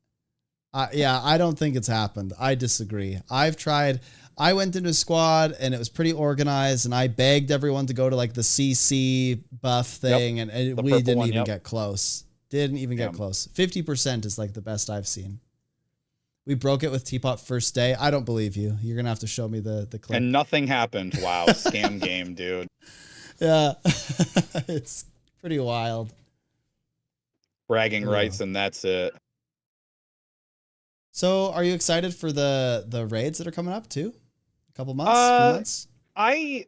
I don't think it's happened. I disagree. I've tried. I went into a squad and it was pretty organized, and I begged everyone to go to like the CC buff thing, and we didn't one, even yep. get close. Didn't even get close. 50% is like the best I've seen. We broke it with Teapot first day. I don't believe you. You're gonna have to show me the clip. And nothing happened. Wow, scam game, dude. Yeah, it's pretty wild. Bragging Yeah. rights, and that's it. So, are you excited for the raids that are coming up too? A couple months, few Uh, months? I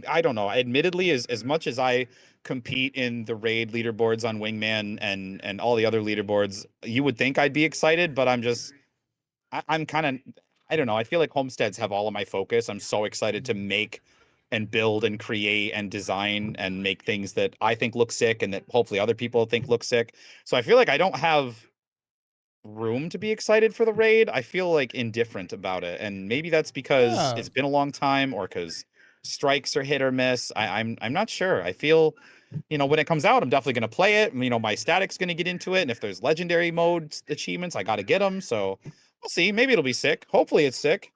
I don't know. Admittedly, as much as I compete in the raid leaderboards on Wingman and all the other leaderboards, you would think I'd be excited, but I'm kind of, I don't know. I feel like homesteads have all of my focus. I'm so excited to make and build and create and design and make things that I think look sick and that hopefully other people think look sick. So I feel like I don't have room to be excited for the raid. I feel like indifferent about it, and maybe that's because Yeah. it's been a long time, or because strikes are hit or miss. I'm not sure. I feel, when it comes out, I'm definitely going to play it. My static's going to get into it, and if there's legendary mode achievements, I got to get them. So we'll see. Maybe it'll be sick. Hopefully, it's sick.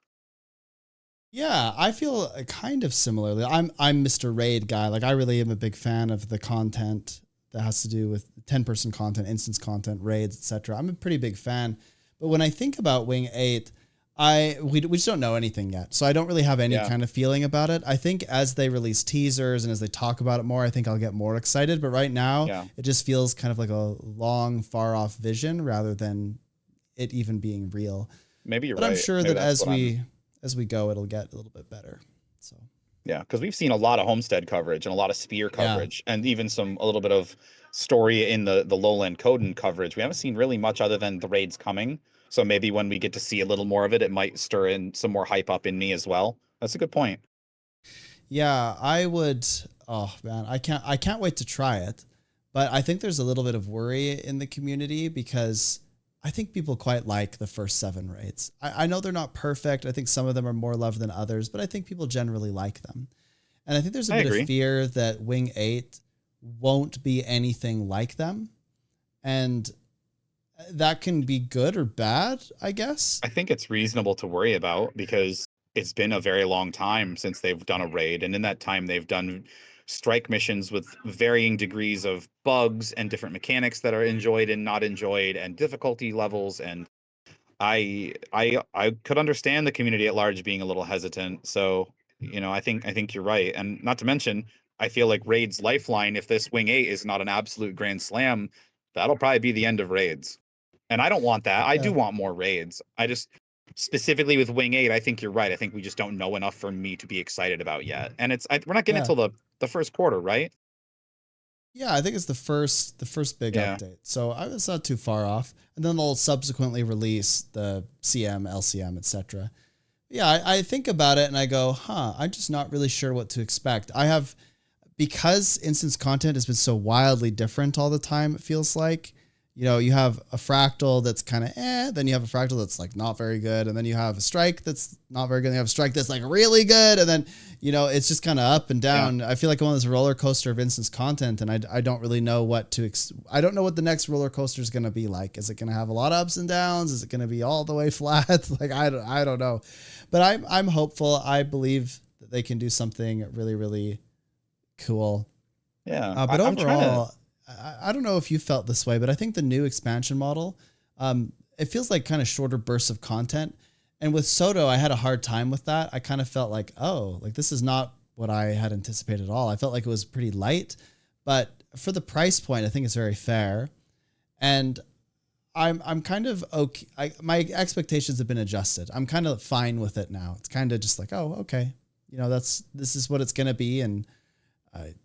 Yeah, I feel kind of similarly. I'm Mr. Raid guy. Like I really am a big fan of the content that has to do with 10-person content, instance content, raids, etc. I'm a pretty big fan. But when I think about Wing 8, we just don't know anything yet. So I don't really have any Yeah. kind of feeling about it. I think as they release teasers and as they talk about it more, I think I'll get more excited, but right now Yeah. it just feels kind of like a long far off vision rather than it even being real. Maybe you're But I'm right. sure Maybe that that's what I'm. as we go, it'll get a little bit better. So Yeah, because we've seen a lot of homestead coverage and a lot of spear yeah, coverage, and even a little bit of story in the lowland Coden coverage. We haven't seen really much other than the raids coming. So maybe when we get to see a little more of it, it might stir in some more hype up in me as well. That's a good point. yeah, I would. Oh man, I can't wait to try it. But I think there's a little bit of worry in the community because I think people quite like the first 7 raids. I know they're not perfect. I think some of them are more loved than others, but I think people generally like them. And I think there's a I bit of agree. fear that Wing 8 won't be anything like them. And that can be good or bad, I guess. I think it's reasonable to worry about because it's been a very long time since they've done a raid, and in that time they've done strike missions with varying degrees of bugs and different mechanics that are enjoyed and not enjoyed and difficulty levels. And I could understand the community at large being a little hesitant. So, I think you're right. And not to mention, I feel like Raid's lifeline, if this Wing 8 is not an absolute grand slam, that'll probably be the end of raids. And I don't want that. I do Yeah. want more raids. I just specifically with Wing 8, I think you're right. I think we just don't know enough for me to be excited about yet. And we're not getting it Yeah. till the first quarter, right? Yeah, I think it's the first big Yeah. update. So it's not too far off. And then they'll subsequently release the CM, LCM, etc. Yeah, I think about it and I go, I'm just not really sure what to expect. Because instance content has been so wildly different all the time, it feels like. You have a fractal that's kind of then you have a fractal that's like not very good, and then you have a strike that's not very good, and you have a strike that's like really good, and then, it's just kind of up and Yeah. down. I feel like I'm on this roller coaster of instance content, and I don't really know I don't know what the next roller coaster is going to be like. Is it going to have a lot of ups and downs? Is it going to be all the way flat? Like, I don't know. But I'm hopeful. I believe that they can do something really, really cool. Yeah. But I'm trying to. overall, I don't know if you felt this way, but I think the new expansion model, it feels like kind of shorter bursts of content. And with Soto, I had a hard time with that. I kind of felt like, oh, like this is not what I had anticipated at all. I felt like it was pretty light, but for the price point, I think it's very fair. And I'm kind of okay. My expectations have been adjusted. I'm kind of fine with it now. It's kind of just like, oh, okay, this is what it's gonna be, and I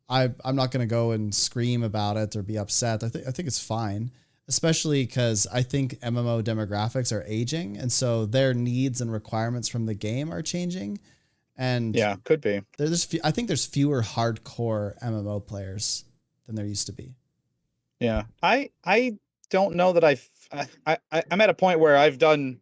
I'm not going to go and scream about it or be upset. I think it's fine, especially because I think MMO demographics are aging, and so their needs and requirements from the game are changing. And Yeah, could be. I think there's fewer hardcore MMO players than there used to be. Yeah. I don't know that I'm at a point where I've done,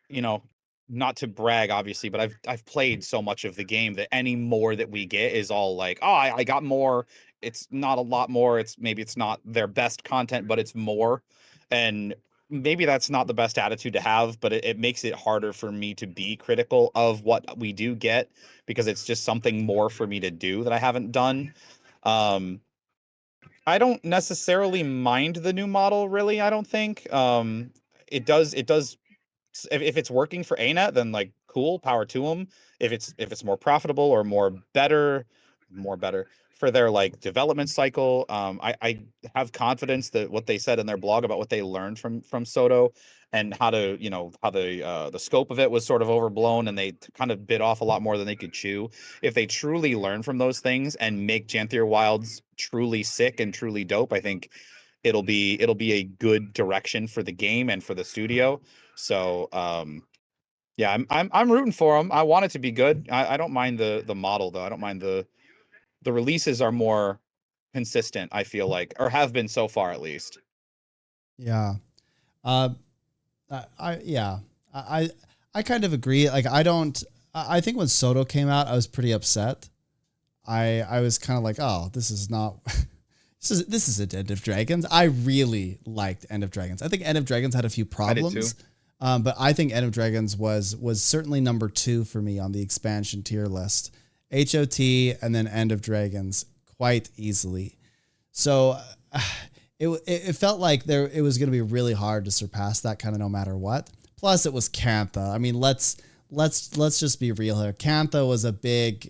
you know, not to brag obviously, but I've played so much of the game that any more that we get is all like, "Oh, I got more." It's not a lot more. It's not their best content, but it's more. And maybe that's not the best attitude to have, but it makes it harder for me to be critical of what we do get because it's just something more for me to do that I haven't done. Um, I don't necessarily mind the new model, really. I don't think. It does. If it's working for ANET, then like cool, power to them. If it's more profitable or more better for their like development cycle. I have confidence that what they said in their blog about what they learned from Soto and how to, you know, how the scope of it was sort of overblown and they kind of bit off a lot more than they could chew. If they truly learn from those things and make Janthir Wilds truly sick and truly dope, I think it'll be a good direction for the game and for the studio. So yeah, I'm rooting for them. I want it to be good. I don't mind the model though. I don't mind the releases are more consistent, I feel like, or have been so far at least. Yeah. Uh, yeah, I, I kind of agree. Like, I don't, I think when Soto came out, I was pretty upset. I was kind of like, oh, this is not, this isn't End of Dragons. I really liked End of Dragons. I think End of Dragons had a few I did too. problems. But I think End of Dragons was certainly number 2 for me on the expansion tier list. HOT and then End of Dragons quite easily. So it felt like it was going to be really hard to surpass that kind of no matter what. Plus it was Cantha. I mean, let's just be real here. Cantha was a big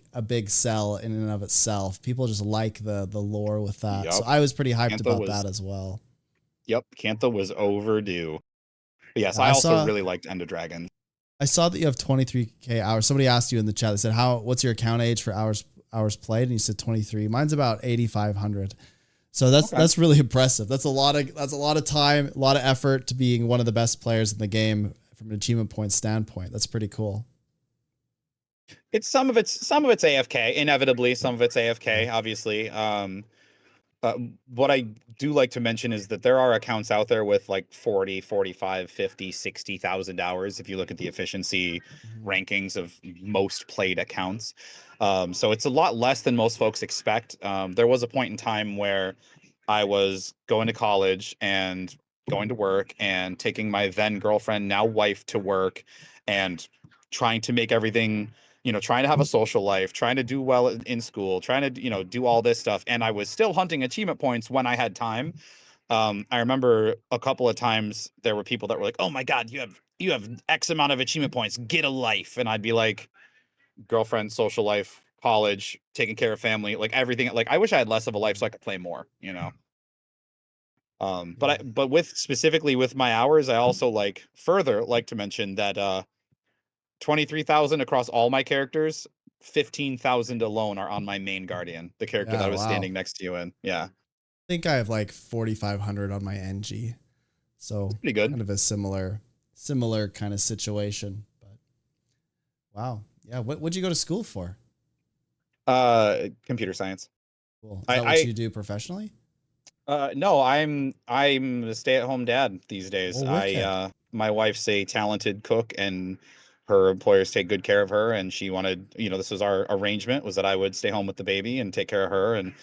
sell in and of itself. People just like the lore with that. Yep. So I was pretty hyped Cantha about was that as well. Yep, Cantha was overdue. But yes, Yeah, I also really liked End of Dragon. I saw that you have 23K hours. Somebody asked you in the chat. They said, what's your account age for hours played? And you said 23. Mine's about 8,500. So that's really impressive. That's a lot of time, a lot of effort to being one of the best players in the game from an achievement point standpoint. That's pretty cool. It's some of it's AFK, inevitably, some of it's AFK, obviously. What I do like to mention is that there are accounts out there with like 40, 45, 50, 60,000 hours if you look at the efficiency Mhm. rankings of most played accounts. So it's a lot less than most folks expect. There was a point in time where I was going to college and going to work and taking my then girlfriend, now wife, to work and trying to make everything, you know, trying to have a social life, trying to do well in school, trying to, you know, do all this stuff. And I was still hunting achievement points when I had time. I remember a couple of times there were people that were like, "Oh my God, you have X amount of achievement points, get a life." And I'd be like, girlfriend, social life, college, taking care of family, like everything. Like I wish I had less of a life so I could play more, you know. Yeah. But with specifically with my hours, I also like further like to mention that 23,000 across all my characters, 15,000 alone are on my main guardian, the character that Yeah. I was Wow. standing next to you in. Yeah. I think I have like 4,500 on my NG. So Pretty good. kind of a similar kind of situation, but wow. Yeah. What'd you go to school for? Computer science. Cool. Is that what I you do professionally? no, I'm a stay-at-home dad these days. Oh, wicked. My wife's a talented cook and her employers take good care of her and she wanted, you know, this was our arrangement was that I would stay home with the baby and take care of her and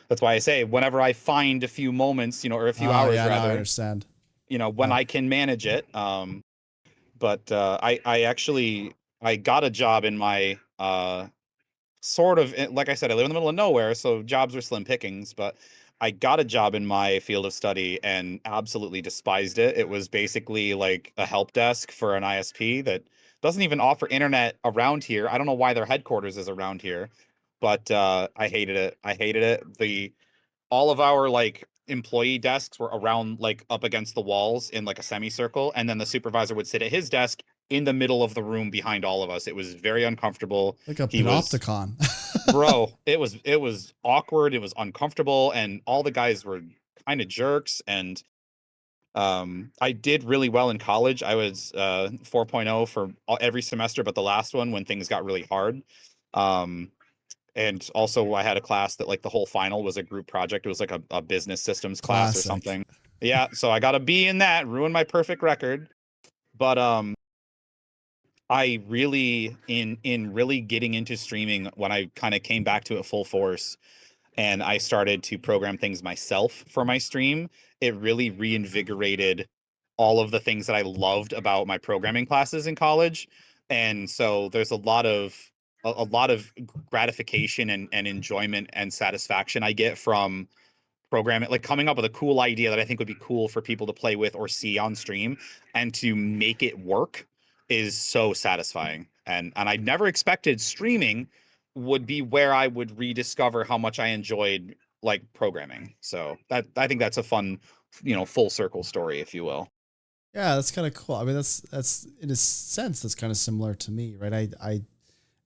that's why I say whenever I find a few moments, you know, or a few Oh, hours yeah, no, I rather, understand. you know, when Yeah. I can manage it. But I actually I got a job in my sort of like I said, I live in the middle of nowhere, so jobs are slim pickings, but I got a job in my field of study and absolutely despised it. It was basically like a help desk for an ISP that doesn't even offer internet around here. I don't know why their headquarters is around here, but I hated it. I hated it. The all of our like employee desks were around like up against the walls in like a semicircle and then the supervisor would sit at his desk in the middle of the room behind all of us. It was very uncomfortable. Like a He was panopticon. bro, it was awkward, it was uncomfortable and all the guys were kind of jerks and I did really well in college. I was 4.0 for every semester but the last one when things got really hard. Um and also I had a class that like the whole final was a group project. It was like a business systems class or Classic. something. Yeah, so I got a B in that, ruined my perfect record. But I really in really getting into streaming when I kind of came back to it full force and I started to program things myself for my stream, it really reinvigorated all of the things that I loved about my programming classes in college. And so there's a lot of gratification and enjoyment and satisfaction I get from programming, like coming up with a cool idea that I think would be cool for people to play with or see on stream and to make it work is so satisfying. And I never expected streaming would be where I would rediscover how much I enjoyed like programming. So that I think that's a fun, full circle story, if you will. Yeah, that's kind of cool. I mean, that's in a sense that's kind of similar to me, right? I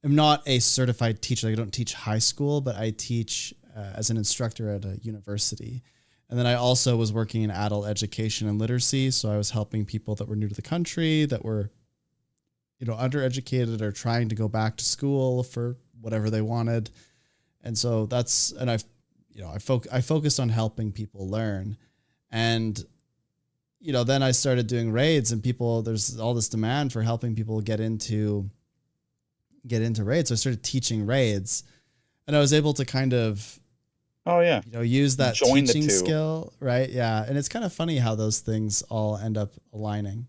am not a certified teacher. Like, I don't teach high school, but I teach as an instructor at a university. And then I also was working in adult education and literacy. So I was helping people that were new to the country, that were, undereducated or trying to go back to school for whatever they wanted. And so I focused on helping people learn. And, then I started doing raids, and there's all this demand for helping people get into raids. So I started teaching raids, and I was able to kind of, oh yeah, use that join teaching skill, right? Yeah. And it's kind of funny how those things all end up aligning.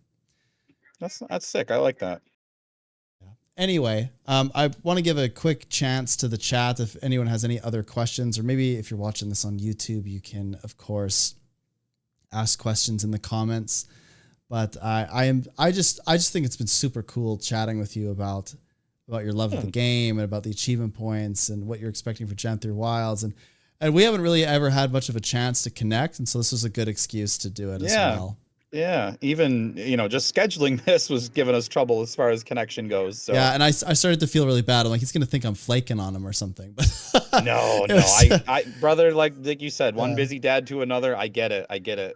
That's sick. I like that. Yeah. Anyway, I want to give a quick chance to the chat if anyone has any other questions, or maybe if you're watching this on YouTube, you can of course ask questions in the comments. But I just think it's been super cool chatting with you about your love of the game and about the achievement points and what you're expecting for Janthir Wilds. And we haven't really ever had much of a chance to connect. And so this was a good excuse to do it as well. Yeah. Even, just scheduling this was giving us trouble as far as connection goes. So yeah. And I started to feel really bad. I'm like, he's going to think I'm flaking on him or something. But no, I brother, like you said, one busy dad to another. I get it.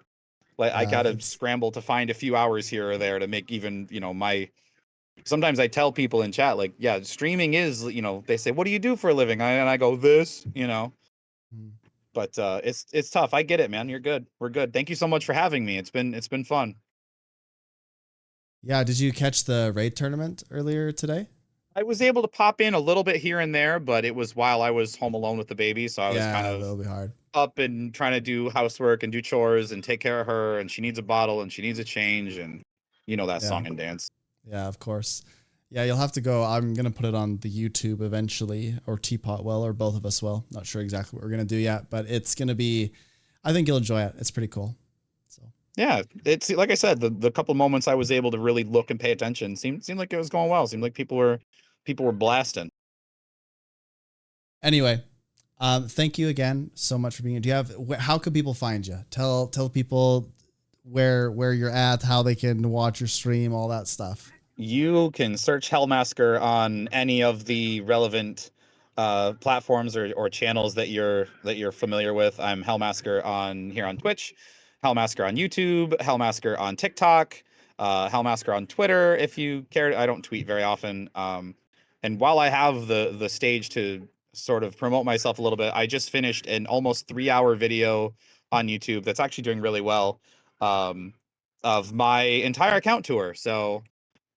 Like I got to scramble to find a few hours here or there to make even, sometimes I tell people in chat, like, yeah, streaming is, they say, what do you do for a living? And I go, this, but it's tough. I get it, man. You're good. We're good. Thank you so much for having me. It's been fun. Yeah. Did you catch the raid tournament earlier today? I was able to pop in a little bit here and there, but it was while I was home alone with the baby. So I was kind of that'll be hard. Up and trying to do housework and do chores and take care of her. And she needs a bottle and she needs a change. And that song and dance. Yeah, of course. Yeah, you'll have to go. I'm going to put it on the YouTube eventually, or Teapot will, or both of us will. Not sure exactly what we're going to do yet, but it's going to be, I think you'll enjoy it. It's pretty cool. So yeah, it's like I said, the couple moments I was able to really look and pay attention seemed like it was going well. Seemed like people were blasting. Anyway, thank you again so much for being here. How could people find you? Tell people where you're at, how they can watch your stream, all that stuff. You can search Hellmasker on any of the relevant platforms or channels that you're familiar with. I'm Hellmasker on Twitch, Hellmasker on YouTube, Hellmasker on TikTok, Hellmasker on Twitter. If you care, I don't tweet very often. And while I have the stage to sort of promote myself a little bit, I just finished an almost 3-hour video on YouTube that's actually doing really well, of my entire account tour. So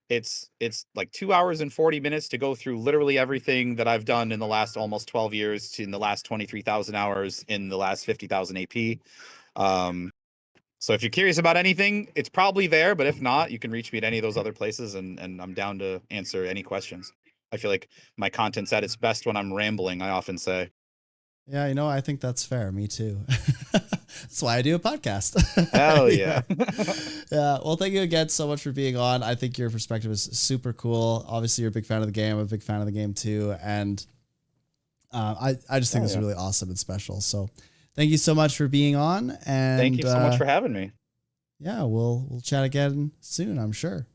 it's like 2 hours and 40 minutes to go through literally everything that I've done in the last almost 12 years, in the last 23,000 hours, in the last 50,000 AP. So if you're curious about anything, it's probably there, but if not, you can reach me at any of those other places, and I'm down to answer any questions. I feel like my content's at its best when I'm rambling, I often say. Yeah, I think that's fair. Me too. That's why I do a podcast. Hell yeah. Yeah. Well, thank you again so much for being on. I think your perspective is super cool. Obviously, you're a big fan of the game. I'm a big fan of the game too. And I just think it's really awesome and special. So thank you so much for being on. And thank you so much for having me. Yeah, we'll chat again soon, I'm sure.